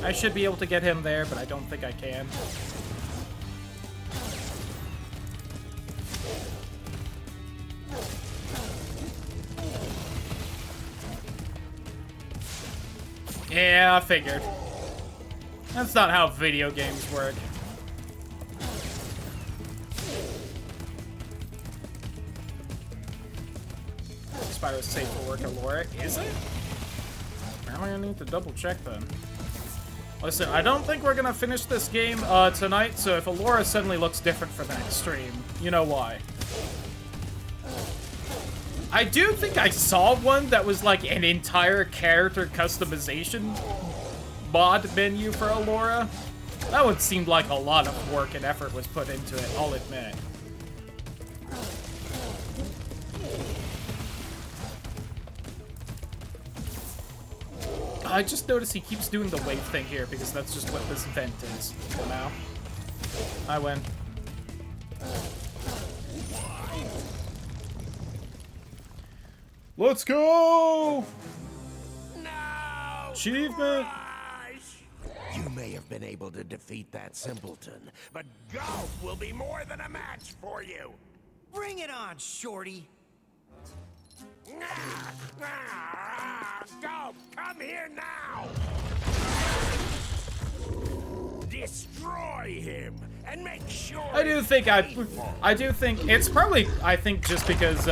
I should be able to get him there, but I don't think I can. Yeah, I figured. That's not how video games work. Spyro's safe for work, Laura. Is it? Apparently I need to double check then. Listen, I don't think we're gonna finish this game tonight, so if Alora suddenly looks different for the next stream, you know why. I do think I saw one that was like an entire character customization mod menu for Alora. That one seemed like a lot of work and effort was put into it, I'll admit. I just noticed he keeps doing the wave thing here because that's just what this vent is for now. I win. Let's go! No! Achievement! You may have been able to defeat that simpleton, but golf will be more than a match for you. Bring it on, Shorty. Golf, come here now! Destroy him and make sure. I do think it's probably, I think just because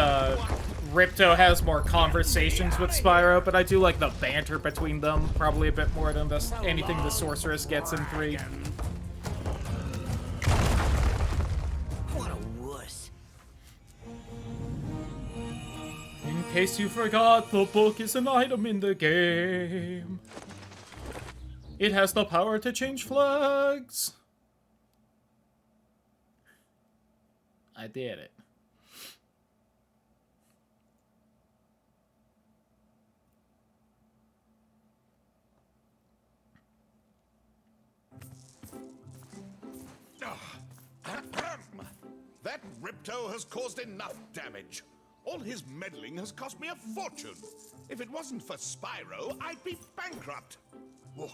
Ripto has more conversations with Spyro, but I do like the banter between them probably a bit more than anything the Sorceress gets in 3. What a wuss. In case you forgot, the book is an item in the game. It has the power to change flags. I did it. That Ripto has caused enough damage. All his meddling has cost me a fortune. If it wasn't for Spyro, I'd be bankrupt. Whoa.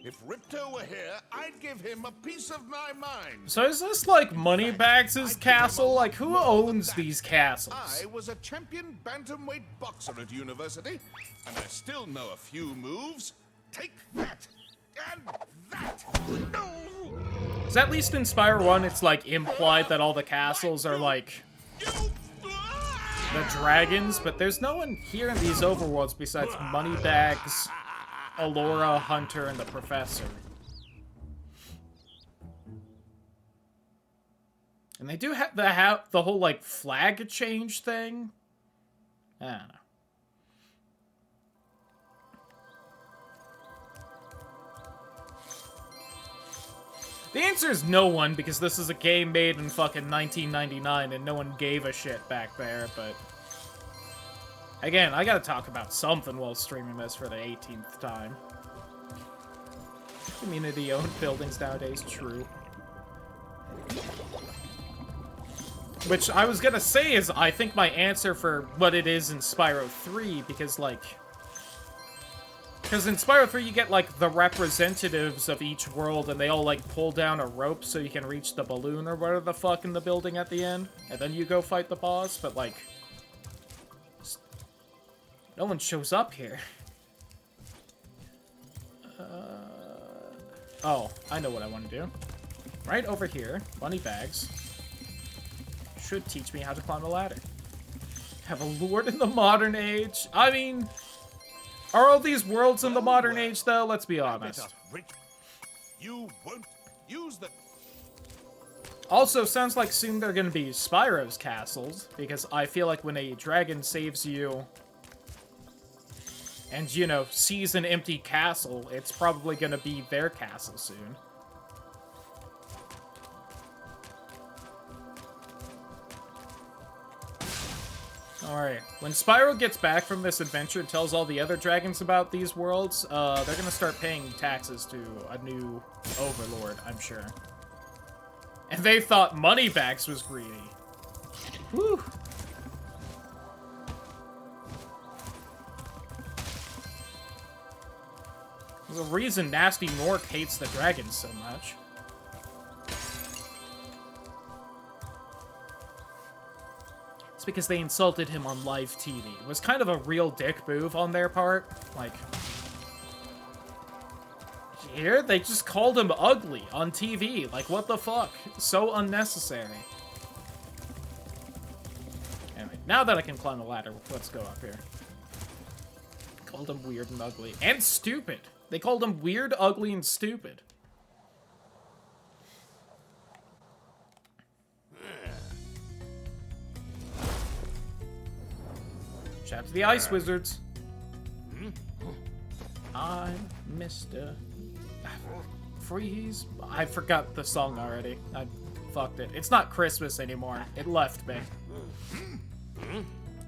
If Ripto were here, I'd give him a piece of my mind. So is this like Moneybags' castle? Like, who owns these castles? I was a champion bantamweight boxer at university, and I still know a few moves. Take that, and that. No! So at least in Spyro 1, it's like implied that all the castles are like the dragons, but there's no one here in these overworlds besides Moneybags, Alora, Hunter, and the Professor. And they do have the whole like flag change thing. I don't know. The answer is no one, because this is a game made in fucking 1999 and no one gave a shit back there, but... Again, I gotta talk about something while streaming this for the 18th time. Community-owned buildings nowadays, true. Which I was gonna say is, I think my answer for what it is in Spyro 3, because, like... Because in Spyro 3, you get, like, the representatives of each world, and they all, like, pull down a rope so you can reach the balloon or whatever the fuck in the building at the end. And then you go fight the boss, but, like... No one shows up here. Oh, I know what I want to do. Right over here, Moneybags should teach me how to climb a ladder. Have a lord in the modern age? I mean... Are all these worlds in the modern age, though? Let's be honest. You won't use the... Also, sounds like soon they're gonna be Spyro's castles, because I feel like when a dragon saves you and, you know, sees an empty castle, it's probably gonna be their castle soon. Alright, when Spyro gets back from this adventure and tells all the other dragons about these worlds, they're gonna start paying taxes to a new overlord, I'm sure. And they thought Moneybags was greedy. Woo! There's a reason Nasty Nork hates the dragons so much. It's because they insulted him on live TV. It was kind of a real dick move on their part. Like, here, they just called him ugly on TV. Like, what the fuck? So unnecessary. Anyway, now that I can climb the ladder, let's go up here. Called him weird and ugly. And stupid! They called him weird, ugly, and stupid. Shout out to the Ice Wizards. I'm Mr. Freeze. I forgot the song already. I fucked it. It's not Christmas anymore. It left me.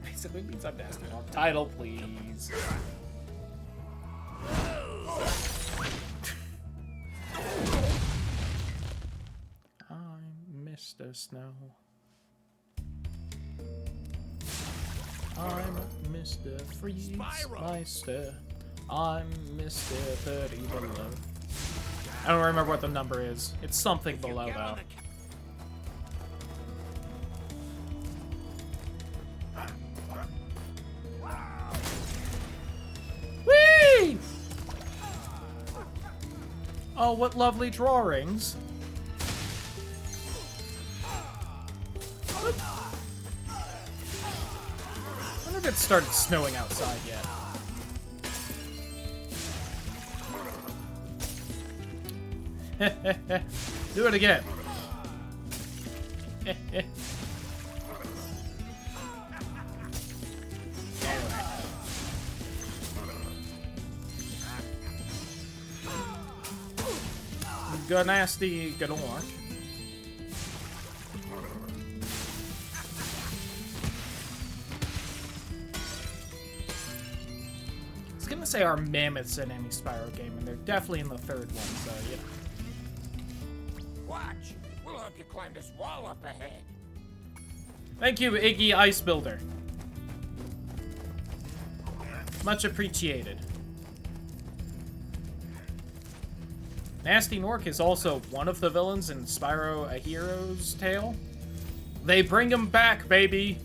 Basically means I'm nasty. Title, please. I'm Mr. Snow. I'm Mr. Freeze Meister. I'm Mr. 30 below. I don't remember what the number is. It's something below, though. Whee! Oh, what lovely drawings. I wonder if it started snowing outside yet. Do it again. Good nasty, good orange. I was gonna say our mammoths in any Spyro game, and they're definitely in the third one, so yeah. Watch! We'll help you climb this wall up ahead. Thank you, Iggy Ice Builder. Much appreciated. Nasty Nork is also one of the villains in Spyro: A Hero's Tale. They bring him back, baby!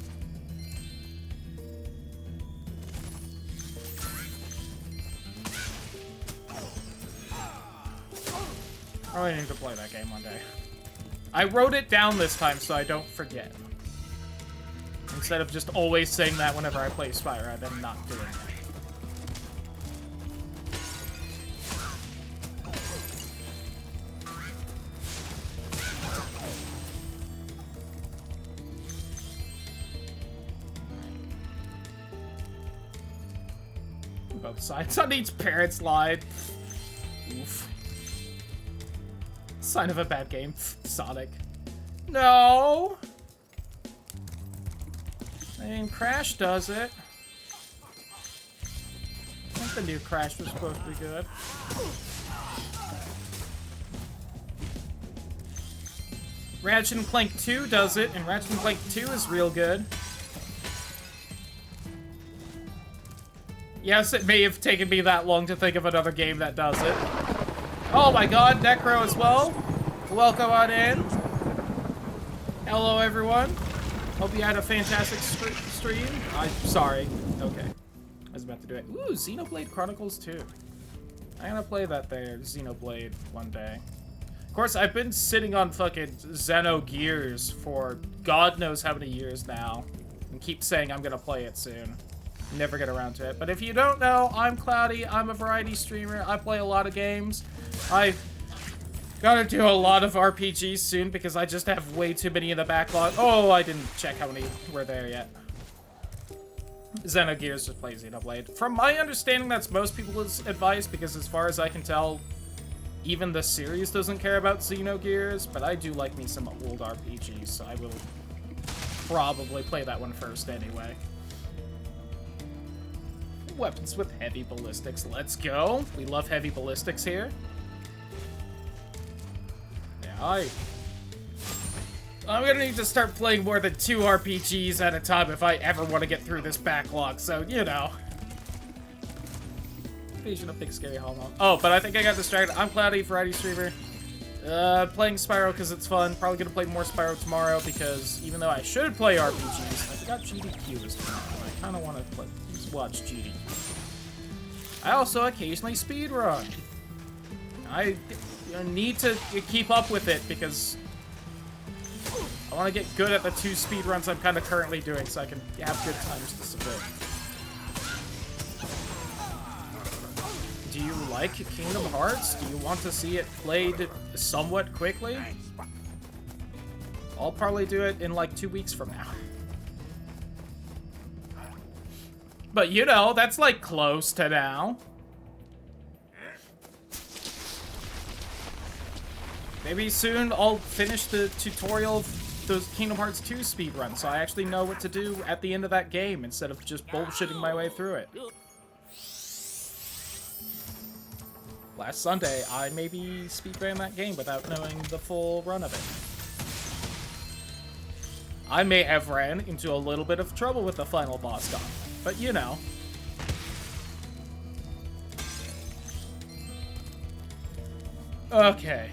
I really need to play that game one day. I wrote it down this time so I don't forget. Instead of just always saying that whenever I play Spyro, I've been not doing it. Both sides on each parent's line. Oof. Sign of a bad game, Sonic. No! And Crash does it. I think the new Crash was supposed to be good. Ratchet and Clank 2 does it, and Ratchet and Clank 2 is real good. Yes, it may have taken me that long to think of another game that does it. Oh my god, Necro as well. Welcome on in. Hello, everyone. Hope you had a fantastic stream. I'm sorry. Okay. I was about to do it. Ooh, Xenoblade Chronicles 2. I'm gonna play that there, Xenoblade, one day. Of course, I've been sitting on fucking Xenogears for God knows how many years now. And keep saying I'm gonna play it soon. Never get around to it. But if you don't know, I'm Cloudy. I'm a variety streamer. I play a lot of games. I've gotta do a lot of RPGs soon because I just have way too many in the backlog. Oh, I didn't check how many were there yet. Xenogears just plays Xenoblade. From my understanding, that's most people's advice because as far as I can tell, even the series doesn't care about Xenogears, but I do like me some old RPGs, so I will probably play that one first anyway. Weapons with heavy ballistics. Let's go. We love heavy ballistics here. Yeah, I'm gonna need to start playing more than 2 RPGs at a time if I ever want to get through this backlog, so, you know. Invasion of Big Scary Hollow. Oh, but I think I got distracted. I'm Cloudy, Variety Streamer. Playing Spyro because it's fun. Probably gonna play more Spyro tomorrow because even though I should play RPGs, I forgot GDQ is tomorrow. I kind of want to just watch GDQ. I also occasionally speedrun. I need to keep up with it because I want to get good at the 2 speedruns I'm kind of currently doing so I can have good times to submit. Do you like Kingdom Hearts? Do you want to see it played somewhat quickly? I'll probably do it in like 2 weeks from now. But you know, that's like close to now. Maybe soon I'll finish the tutorial of those Kingdom Hearts 2 speedruns so I actually know what to do at the end of that game instead of just bullshitting my way through it. Last Sunday, I maybe speedran that game without knowing the full run of it. I may have ran into a little bit of trouble with the final boss gauntlet, but you know. Okay.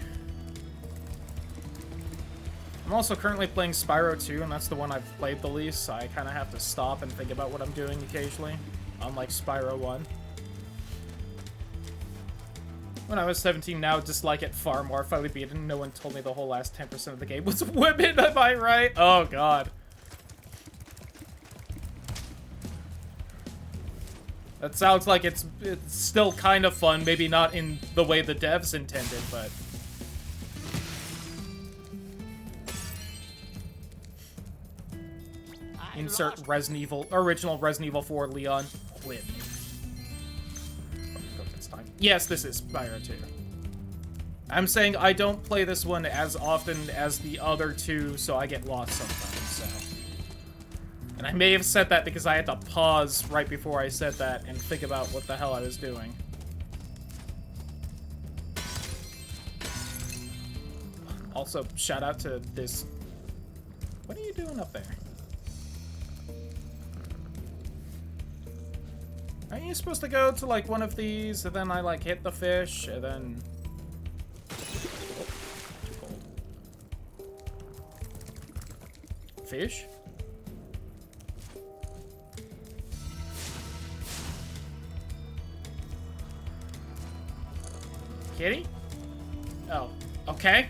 I'm also currently playing Spyro 2, and that's the one I've played the least, so I kind of have to stop and think about what I'm doing occasionally, unlike Spyro 1. When I was 17, now I dislike it far more. Finally beat it, and no one told me the whole last 10% of the game was women, am I right? Oh, God. That sounds like it's still kind of fun, maybe not in the way the devs intended, but... Insert original Resident Evil 4 Leon clip. Yes, this is Spyro 2. I'm saying I don't play this one as often as the other 2, so I get lost sometimes, so... And I may have said that because I had to pause right before I said that and think about what the hell I was doing. Also, shout out to this... What are you doing up there? Aren't you supposed to go to, like, one of these, and then I, like, hit the fish, and then... Fish? Kitty? Oh, okay.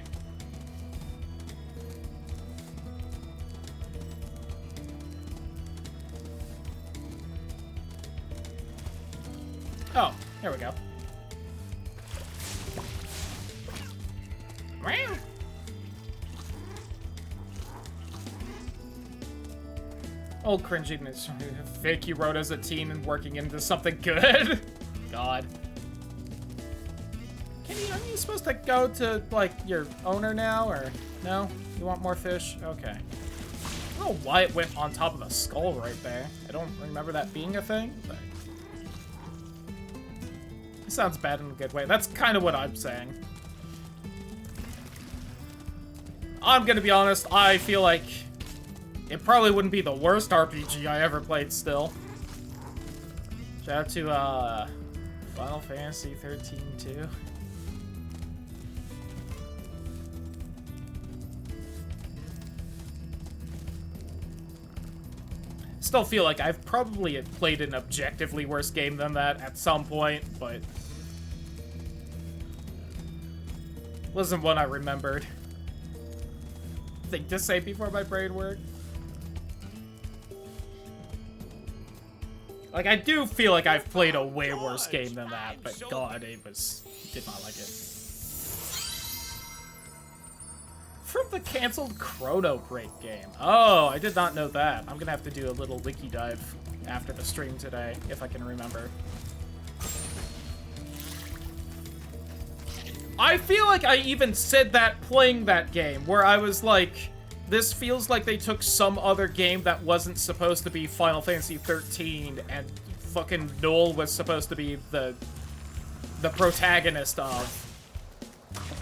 Oh, there we go. Meow. Old cringiness. Fake you wrote as a teen and working into something good. God. Kenny, aren't you supposed to go to, like, your owner now, or no? You want more fish? Okay. I don't know why it went on top of the skull right there. I don't remember that being a thing, but... It sounds bad in a good way. That's kind of what I'm saying. I'm gonna be honest, I feel like it probably wouldn't be the worst RPG I ever played still. Shout out to, Final Fantasy 13 too. Still feel like I've probably played an objectively worse game than that at some point, but... wasn't one I remembered. Thing to say before my brain worked. Like, I do feel like I've played a way worse game than that, but God, it was... did not like it. From the cancelled Chrono Break game. Oh, I did not know that. I'm gonna have to do a little wiki dive after the stream today, if I can remember. I feel like I even said that playing that game, where I was like, this feels like they took some other game that wasn't supposed to be Final Fantasy 13 and fucking Noel was supposed to be the protagonist of.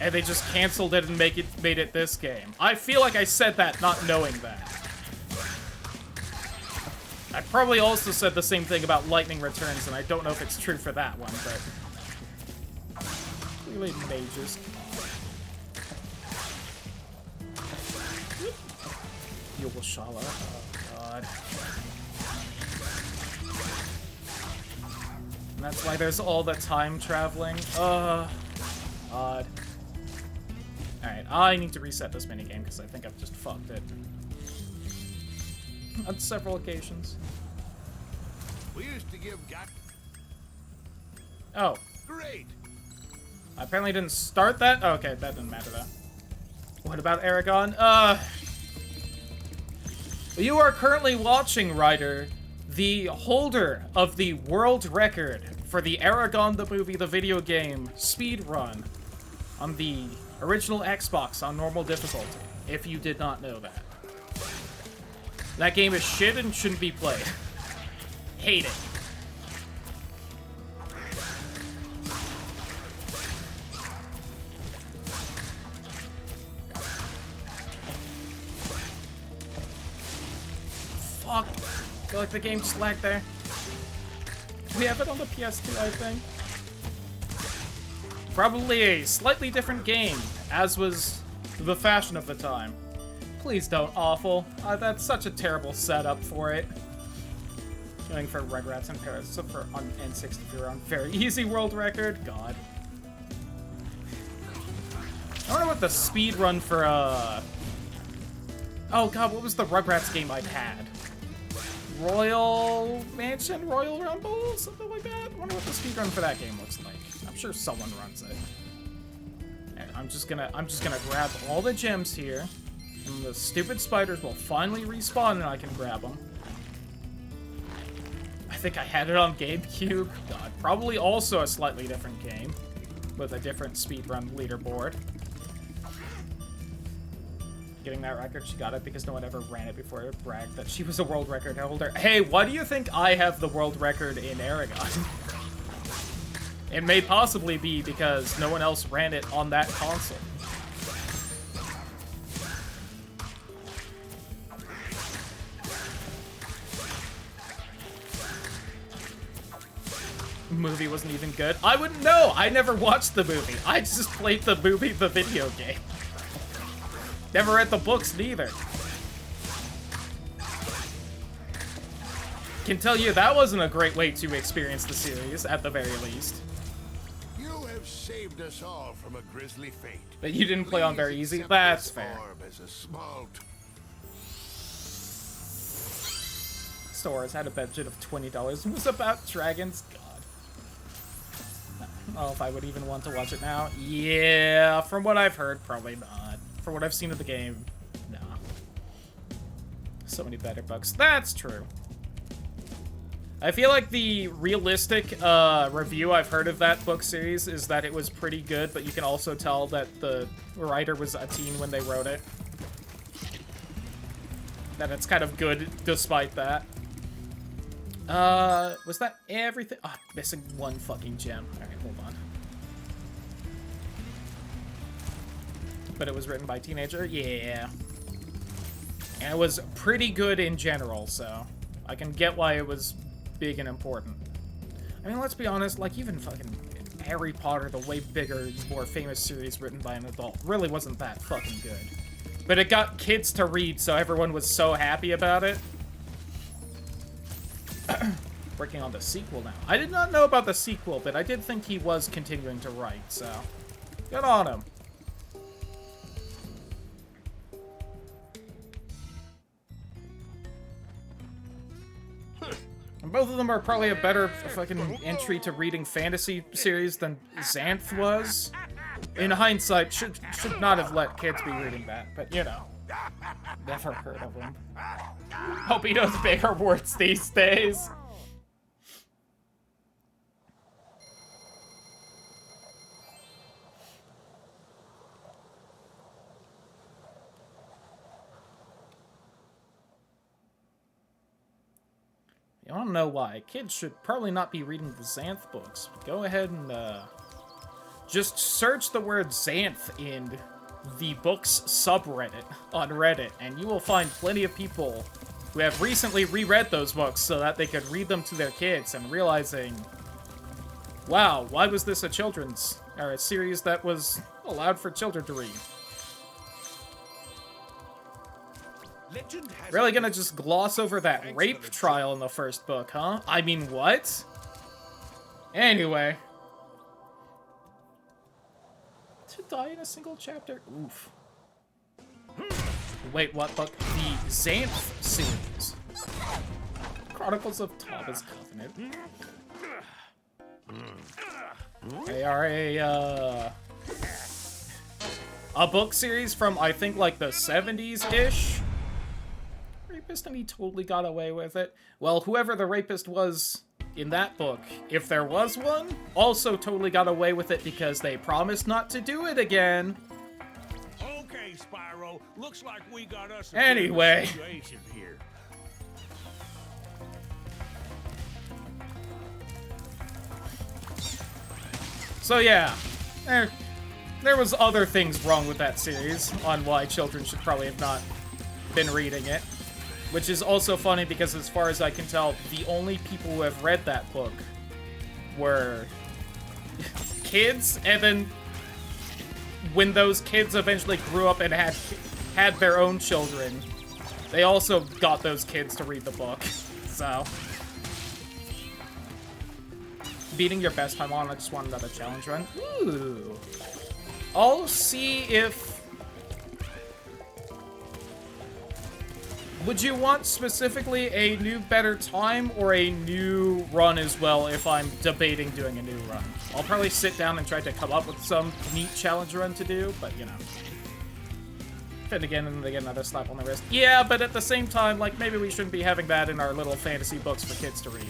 And they just canceled it and made it this game. I feel like I said that not knowing that. I probably also said the same thing about Lightning Returns, and I don't know if it's true for that one, but... Clearly mages. Yulshala. Oh, God. And that's why there's all the time traveling. Odd. Alright, I need to reset this minigame because I think I've just fucked it. On several occasions. We used to give Oh. Great. I apparently didn't start that? Oh, okay, that didn't matter though. What about Aragon? You are currently watching, Ryder, the holder of the world record for the Aragon the Movie the Video Game speedrun on the original Xbox on normal difficulty, if you did not know that. That game is shit and shouldn't be played. Hate it. Fuck. I feel like the game just lagged there. We have it on the PS2, I think. Probably a slightly different game, as was the fashion of the time. Please don't, awful. That's such a terrible setup for it. Going for Rugrats and Paris, so for on N64 on very easy world record. God. I wonder what the speed run for oh god, what was the Rugrats game I'd had? Royal Mansion, Royal Rumble, something like that. I wonder what the speed run for that game looks like. I'm sure someone runs it. And I'm just gonna grab all the gems here. And the stupid spiders will finally respawn and I can grab them. I think I had it on GameCube. God, probably also a slightly different game. With a different speedrun leaderboard. Getting that record, she got it because no one ever ran it before it bragged that she was a world record holder. Hey, why do you think I have the world record in Aragon? It may possibly be because no one else ran it on that console. Movie wasn't even good. I wouldn't know. I never watched the movie. I just played the movie, the video game. Never read the books neither. Can tell you that wasn't a great way to experience the series, at the very least. You have saved us all from a grisly fate. But you didn't play on very easy? That's fair. As a small Star Wars had a budget of $20 and was about dragons. God. I don't know if I would even want to watch it now. Yeah, from what I've heard, probably not. For what I've seen of the game, nah. So many better bugs. That's true. I feel like the realistic review I've heard of that book series is that it was pretty good, but you can also tell that the writer was a teen when they wrote it. That it's kind of good despite that. Was that everything? Oh, missing one fucking gem. Alright, hold on. But it was written by a teenager? Yeah. And it was pretty good in general, so I can get why it was big and important. I mean, let's be honest, like, even fucking Harry Potter, the way bigger, more famous series written by an adult, really wasn't that fucking good. But it got kids to read, so everyone was so happy about it. Working on the sequel now. I did not know about the sequel, but I did think he was continuing to write, so good on him. And both of them are probably a better fucking entry to reading fantasy series than Xanth was. In hindsight, should not have let kids be reading that, but you know. Never heard of him. Hope he knows bigger words these days. You wanna know why? Kids should probably not be reading the Xanth books. Go ahead and, just search the word Xanth in the books subreddit on Reddit, and you will find plenty of people who have recently reread those books so that they could read them to their kids and realizing, wow, why was this a children's, or a series that was allowed for children to read? Really gonna just gloss over that rape trial in the first book, huh? I mean, what? Anyway. To die in a single chapter? Oof. Wait, what book? The Xanth series. Chronicles of Tava's Covenant. They are a book series from, I think, like, the 70s-ish. Rapist, and he totally got away with it. Well, whoever the rapist was in that book, if there was one, also totally got away with it because they promised not to do it again. Okay, Spyro. Looks like we got us a anyway situation here. So yeah, there was other things wrong with that series on why children should probably have not been reading it. Which is also funny because as far as I can tell, the only people who have read that book were kids, and then when those kids eventually grew up and had their own children, they also got those kids to read the book. So, beating your best time on, I just want another challenge run. Ooh. I'll see if... Would you want specifically a new better time or a new run as well if I'm debating doing a new run? I'll probably sit down and try to come up with some neat challenge run to do, but you know. Then again, and they get another slap on the wrist. Yeah, but at the same time, like, maybe we shouldn't be having that in our little fantasy books for kids to read.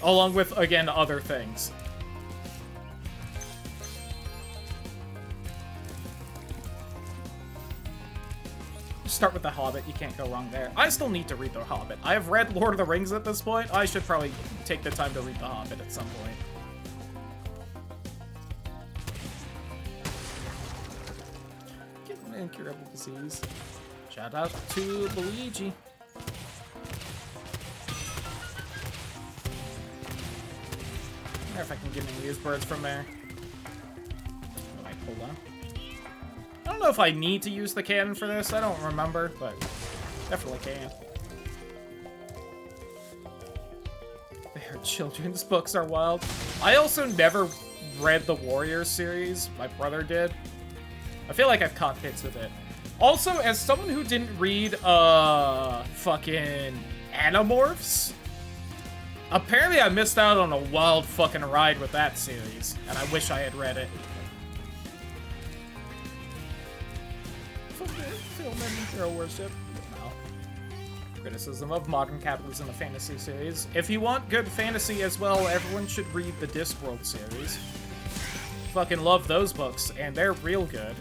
Along with, again, other things. Start with The Hobbit, you can't go wrong there. I still need to read The Hobbit. I have read Lord of the Rings at this point. I should probably take the time to read The Hobbit at some point. Get an incurable disease. Shout out to Luigi. I wonder if I can get any of these birds from there. Alright, hold on. I don't know if I need to use the cannon for this. I don't remember, but definitely can. Their children's books are wild. I also never read the Warriors series. My brother did. I feel like I've caught bits of it. Also, as someone who didn't read, fucking Animorphs, apparently I missed out on a wild fucking ride with that series, and I wish I had read it. Film and hero worship. No. Criticism of modern capitalism, a fantasy series. If you want good fantasy as well, everyone should read the Discworld series. Fucking love those books, and they're real good.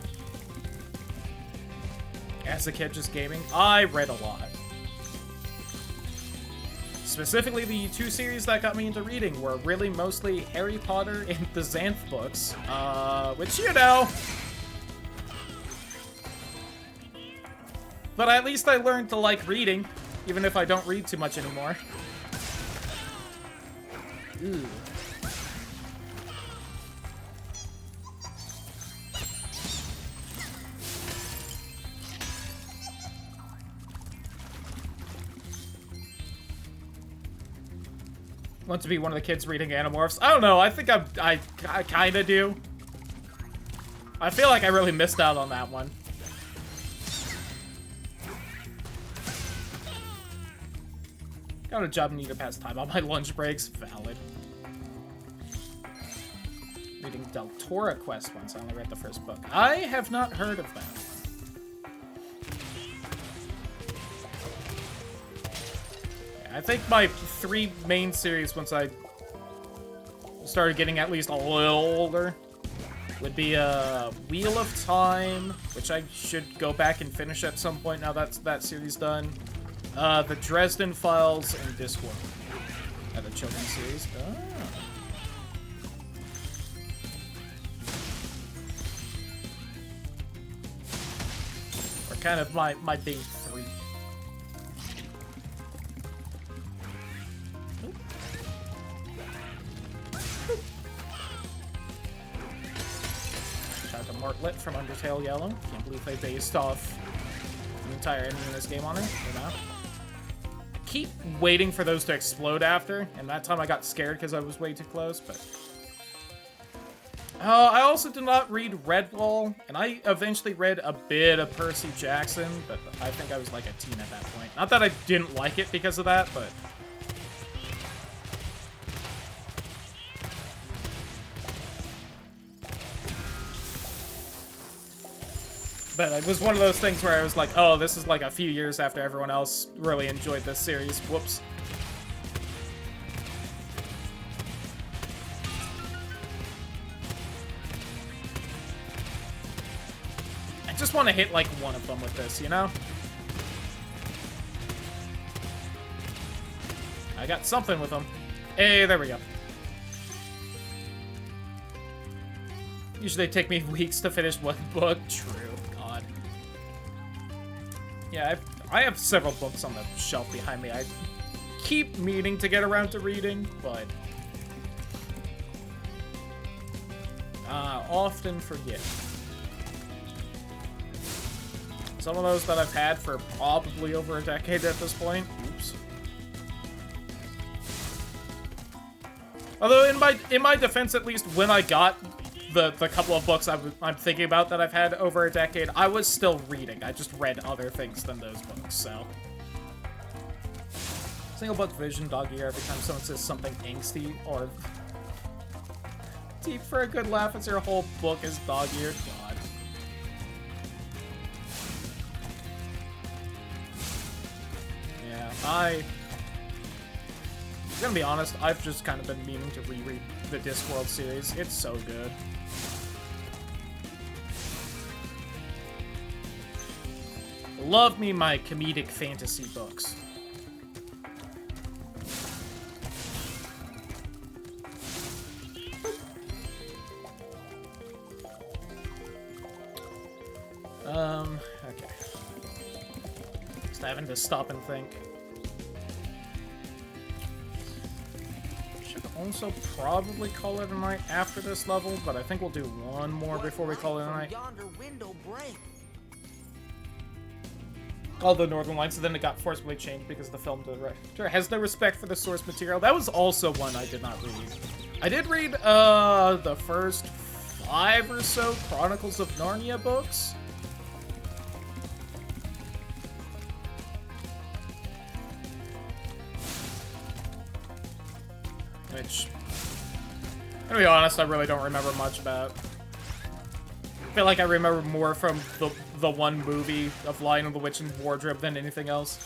As a kid just gaming, I read a lot. Specifically, the two series that got me into reading were really mostly Harry Potter and the Xanth books, which, you know... But at least I learned to like reading, even if I don't read too much anymore. Ooh. Want to be one of the kids reading Animorphs? I don't know, I think I kinda do. I feel like I really missed out on that one. Got a job and need to pass time on my lunch breaks. Valid. Reading Del Tora Quest once. I only read the first book. I have not heard of that one. Yeah, I think my 3 main series, once I started getting at least a little older, would be Wheel of Time, which I should go back and finish at some point now that's that series done. The Dresden Files and Discworld. The children's series. Oh. Or kind of my big three. Shout out to Martlet from Undertale Yellow. Can't believe they based off the entire ending of this game on it, you know? Keep waiting for those to explode after, and that time I got scared because I was way too close, but... I also did not read Redwall, and I eventually read a bit of Percy Jackson, but I think I was like a teen at that point. Not that I didn't like it because of that, but... But it was one of those things where I was like, oh, this is like a few years after everyone else really enjoyed this series. Whoops. I just want to hit like one of them with this, you know? I got something with them. Hey, there we go. Usually take me weeks to finish one book. True. Yeah, I have several books on the shelf behind me. I keep meaning to get around to reading, but often forget. Some of those that I've had for probably over a decade at this point. Oops. Although in my defense, at least when I got the couple of books I'm thinking about that I've had over a decade, I was still reading. I just read other things than those books, so. Single book vision, dog ear, every time someone says something angsty or deep for a good laugh, it's your whole book is dog ear. God. Yeah, I'm gonna be honest, I've just kind of been meaning to reread the Discworld series. It's so good. Love me my comedic fantasy books. Okay. Just having to stop and think. Should also probably call it a night after this level, but I think we'll do one more before we call it a night. Yonder window break. All the Northern Lights, and then it got forcibly changed because the film director has no respect for the source material. That was also one I did not read. I did read the first 5 or so Chronicles of Narnia books. Which, to be honest, I really don't remember much about. I feel like I remember more from the one movie of Lion and the Witch and Wardrobe than anything else.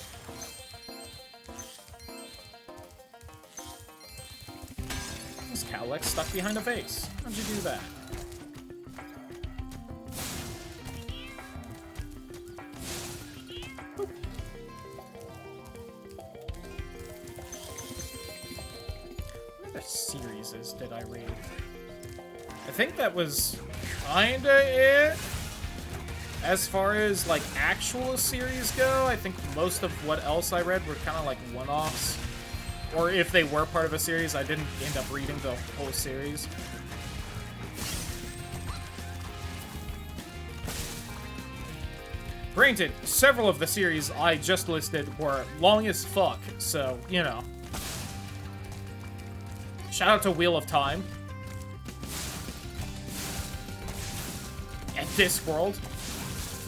This Cowlick stuck behind a vase. How'd you do that? Boop. What other series did I read? I think that was kinda it. As far as, like, actual series go, I think most of what else I read were kind of like one-offs. Or if they were part of a series, I didn't end up reading the whole series. Granted, several of the series I just listed were long as fuck, so, you know. Shout out to Wheel of Time. And Discworld.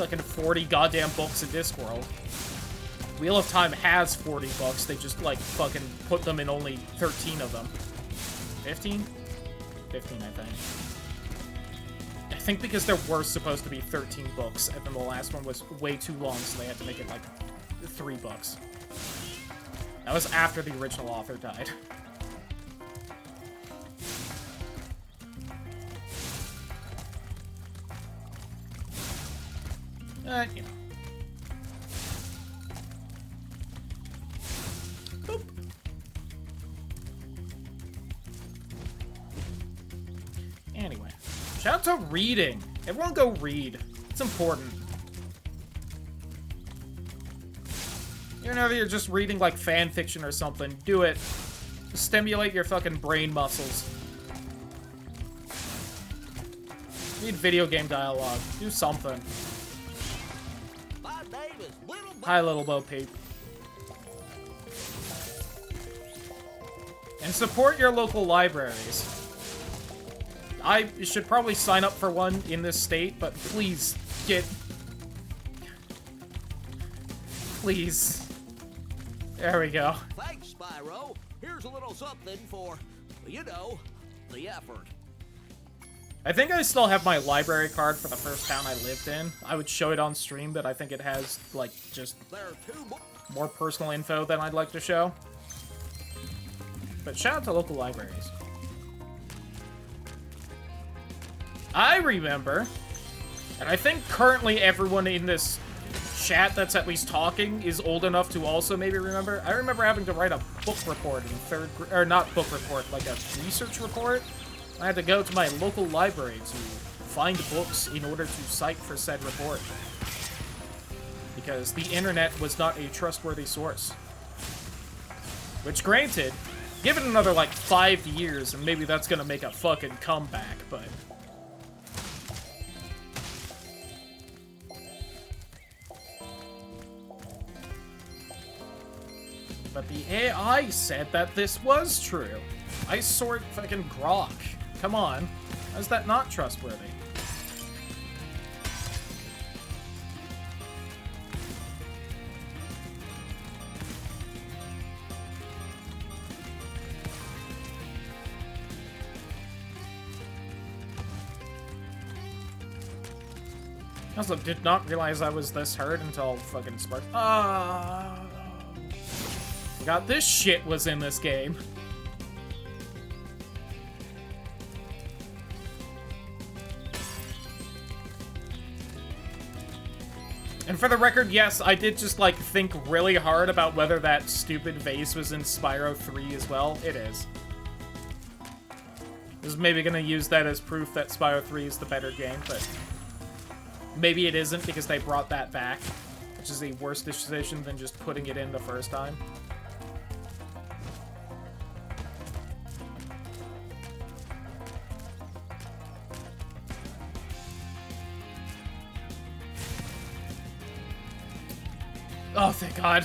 Fucking 40 goddamn books in Discworld. Wheel of Time has 40 books, they just, like, fucking put them in only 13 of them. 15? 15, I think. I think because there were supposed to be 13 books, and then the last one was way too long, so they had to make it, like, 3 books. That was after the original author died. You know. Shout out to reading. Everyone go read. It's important. Even if you're just reading, like, fan fiction or something, do it. Stimulate your fucking brain muscles. Read video game dialogue. Do something. My name is Little Bo. Hi, Little Bo Peep. And support your local libraries. I should probably sign up for one in this state, but please, get... Please. There we go. Thanks, Spyro. Here's a little something for, you know, the effort. I think I still have my library card for the first town I lived in. I would show it on stream, but I think it has, like, just more personal info than I'd like to show. But shout out to local libraries. I remember, and I think currently everyone in this chat that's at least talking is old enough to also maybe remember. I remember having to write a book report in third grade, or not book report, like a research report. I had to go to my local library to find books in order to cite for said report. Because the internet was not a trustworthy source. Which, granted, give it another, like, 5 years, and maybe that's gonna make a fucking comeback, but... But the AI said that this was true. I sort fucking grok. Come on. How's that not trustworthy? I also did not realize I was this hurt until fucking Spark. Forgot this shit was in this game. And for the record, yes, I did just, like, think really hard about whether that stupid vase was in Spyro 3 as well. It is. I was maybe gonna use that as proof that Spyro 3 is the better game, but maybe it isn't because they brought that back, which is a worse decision than just putting it in the first time. Oh, thank God.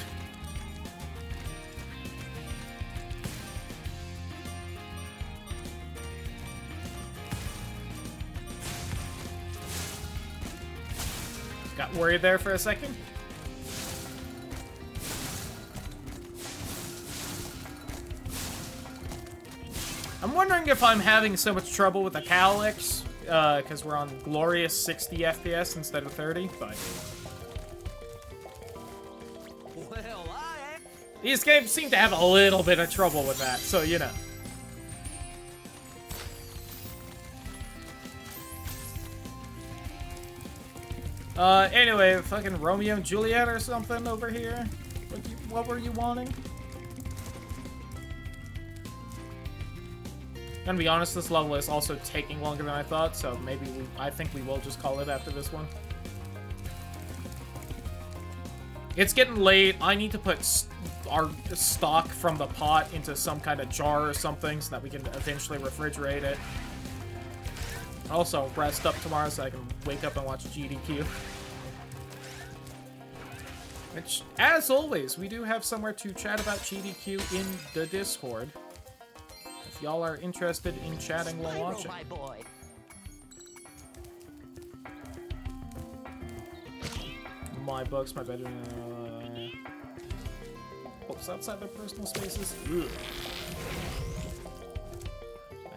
Got worried there for a second. I'm wondering if I'm having so much trouble with the Calyx, because we're on glorious 60 FPS instead of 30, but... These games seem to have a little bit of trouble with that, so, you know. Anyway, fucking Romeo and Juliet or something over here? What were you wanting? Gonna be honest, this level is also taking longer than I thought, so maybe I think we will just call it after this one. It's getting late. I need to put our stock from the pot into some kind of jar or something so that we can eventually refrigerate it. Also, rest up tomorrow so I can wake up and watch GDQ. Which, as always, we do have somewhere to chat about GDQ in the Discord. If y'all are interested in chatting while watching. My boy. My books, my bedroom. Books outside their personal spaces. Ugh.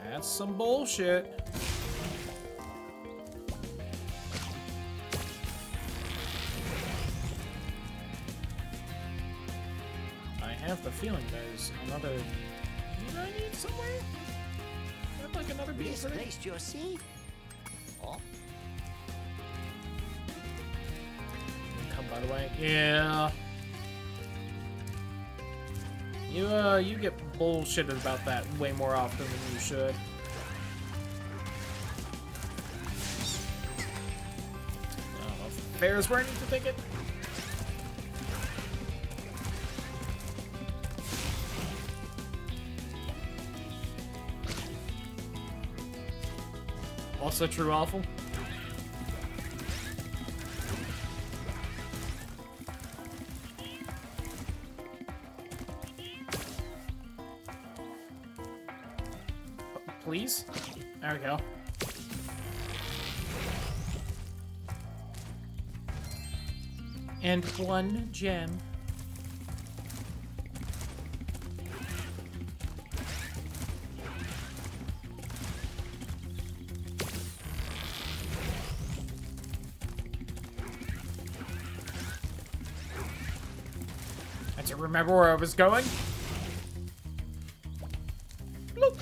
That's some bullshit. I have the feeling there's another. Did I need somewhere? I'd like another piece of it. Misplaced your seat? Oh. Come, by the way. Yeah. You get bullshitted about that way more often than you should. There's where I need to take it. Also true awful. Please? There we go. And 1 gem. I had to remember where I was going. Look.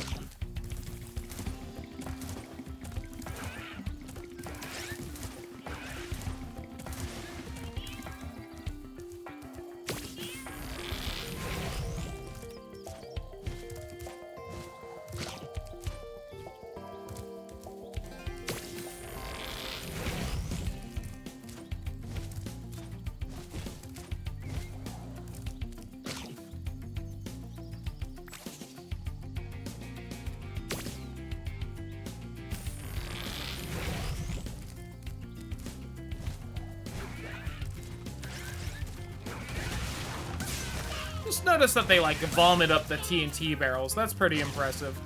Just notice that they, like, vomit up the TNT barrels. That's pretty impressive.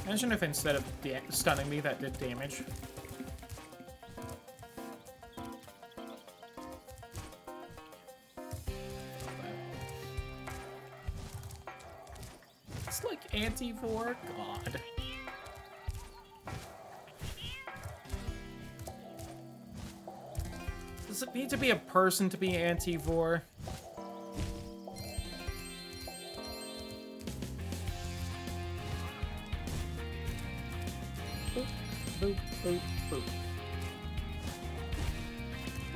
Imagine if instead of stunning me, that did damage. It's like anti-vor? God. Does it need to be a person to be anti-vor? Boop, boop, boop, boop.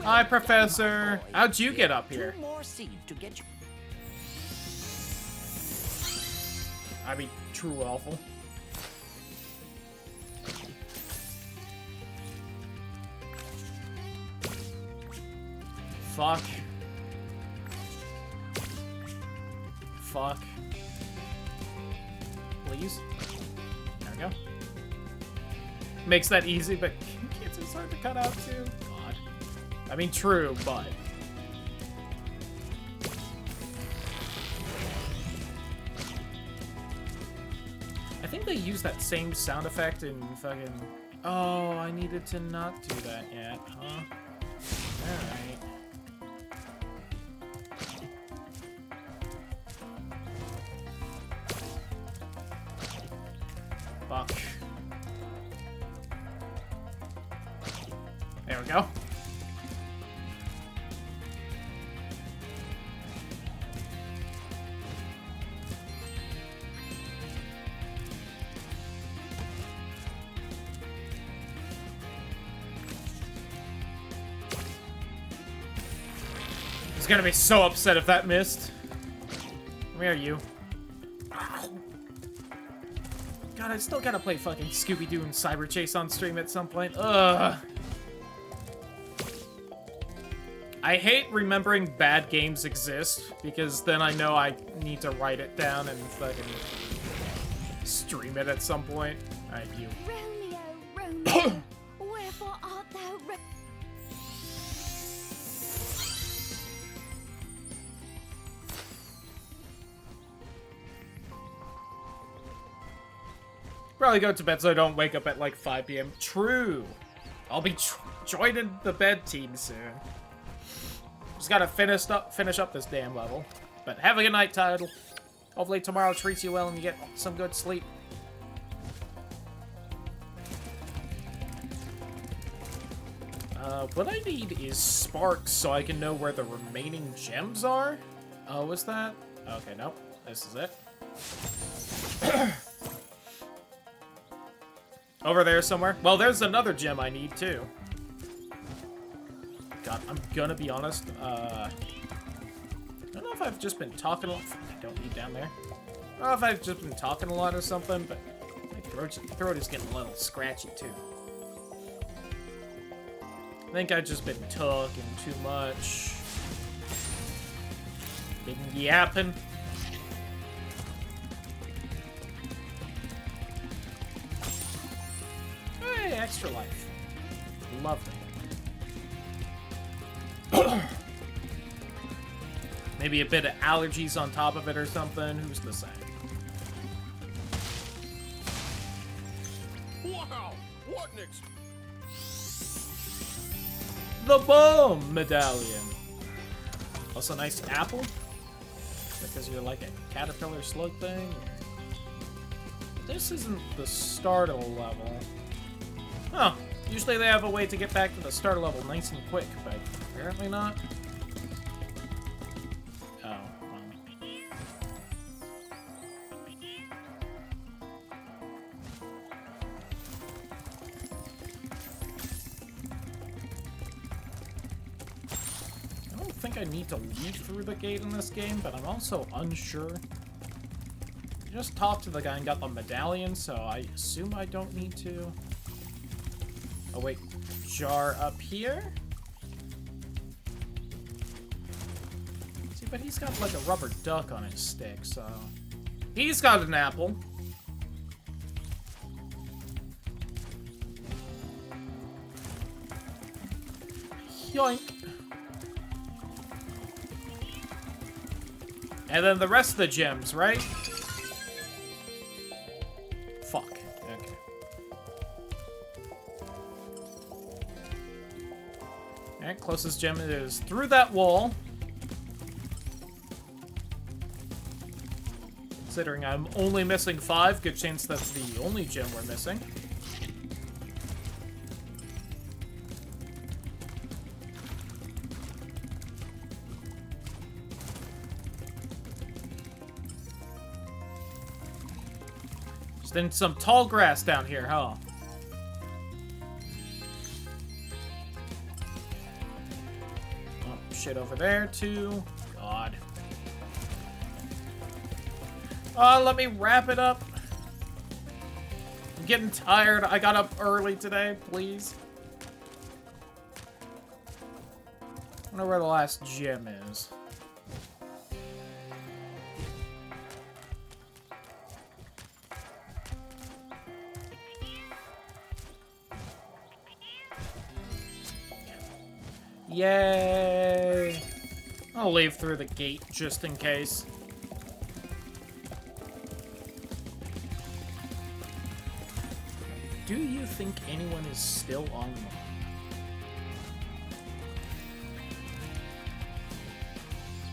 Hi, Professor. How'd you get up here? 2 more seeds to get you. I mean, true awful. Fuck. Fuck. Please. There we go. Makes that easy, but kids is hard to cut out too. God. I mean, true, but... I think they use that same sound effect in fucking... Oh, I needed to not do that yet, huh? Alright. Fuck. There we go. He's gonna be so upset if that missed. Where are you? God, I still gotta play fucking Scooby-Doo and Cyber Chase on stream at some point. Ugh. I hate remembering bad games exist, because then I know I need to write it down and fucking stream it at some point. Alright, you. Romeo, Romeo, wherefore art thou Probably go to bed so I don't wake up at like 5 p.m. True. I'll be joining the bed team soon. Just gotta finish up this damn level. But have a good night, Tidal. Hopefully tomorrow treats you well and you get some good sleep. What I need is sparks so I can know where the remaining gems are. Oh, was that? Okay, nope. This is it. Over there somewhere. Well, there's another gem I need, too. God, I'm gonna be honest. I don't know if I've just been talking a lot. I don't need down there. I don't know if I've just been talking a lot or something, but my throat is getting a little scratchy too. I think I've just been talking too much. Been yapping. Hey, extra life. Lovely. Maybe a bit of allergies on top of it or something. Who's to say? Wow! What an The bomb medallion. Also, nice apple. Because you're like a caterpillar slug thing. This isn't the starter level. Oh, usually they have a way to get back to the starter level nice and quick, but apparently not. Oh, well. I don't think I need to leave through the gate in this game, but I'm also unsure. I just talked to the guy and got the medallion, so I assume I don't need to. Oh wait, jar up here? See, but he's got like a rubber duck on his stick, so... He's got an apple. Yoink. And then the rest of the gems, right? Fuck. Okay. Alright, closest gem is through that wall. Considering I'm only missing 5, good chance that's the only gem we're missing. Just in some tall grass down here, huh? Shit over there too. God. Oh, let me wrap it up. I'm getting tired. I got up early today, please. I wonder where the last gem is. Yay! I'll leave through the gate just in case. Do you think anyone is still online?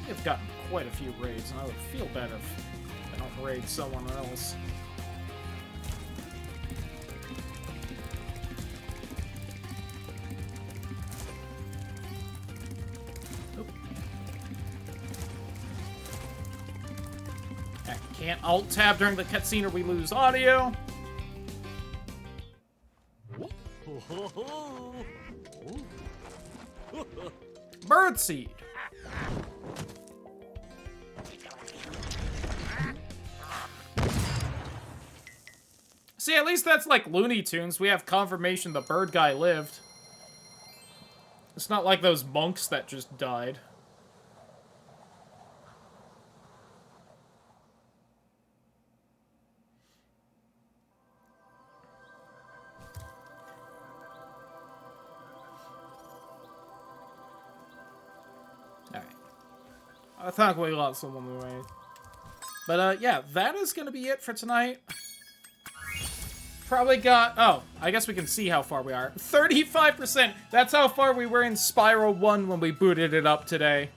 We've gotten quite a few raids, and I would feel better if I don't raid someone else. Can't alt-tab during the cutscene or we lose audio. Birdseed. See, at least that's like Looney Tunes. We have confirmation the bird guy lived. It's not like those monks that just died. I think we got someone the way. But, yeah, that is going to be it for tonight. Probably got... Oh, I guess we can see how far we are. 35%! That's how far we were in Spyro 1 when we booted it up today.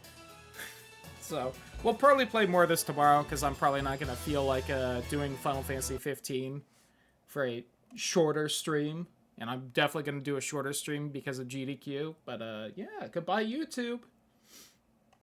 So, we'll probably play more of this tomorrow, because I'm probably not going to feel like doing Final Fantasy 15 for a shorter stream. And I'm definitely going to do a shorter stream because of GDQ. But, yeah, goodbye, YouTube.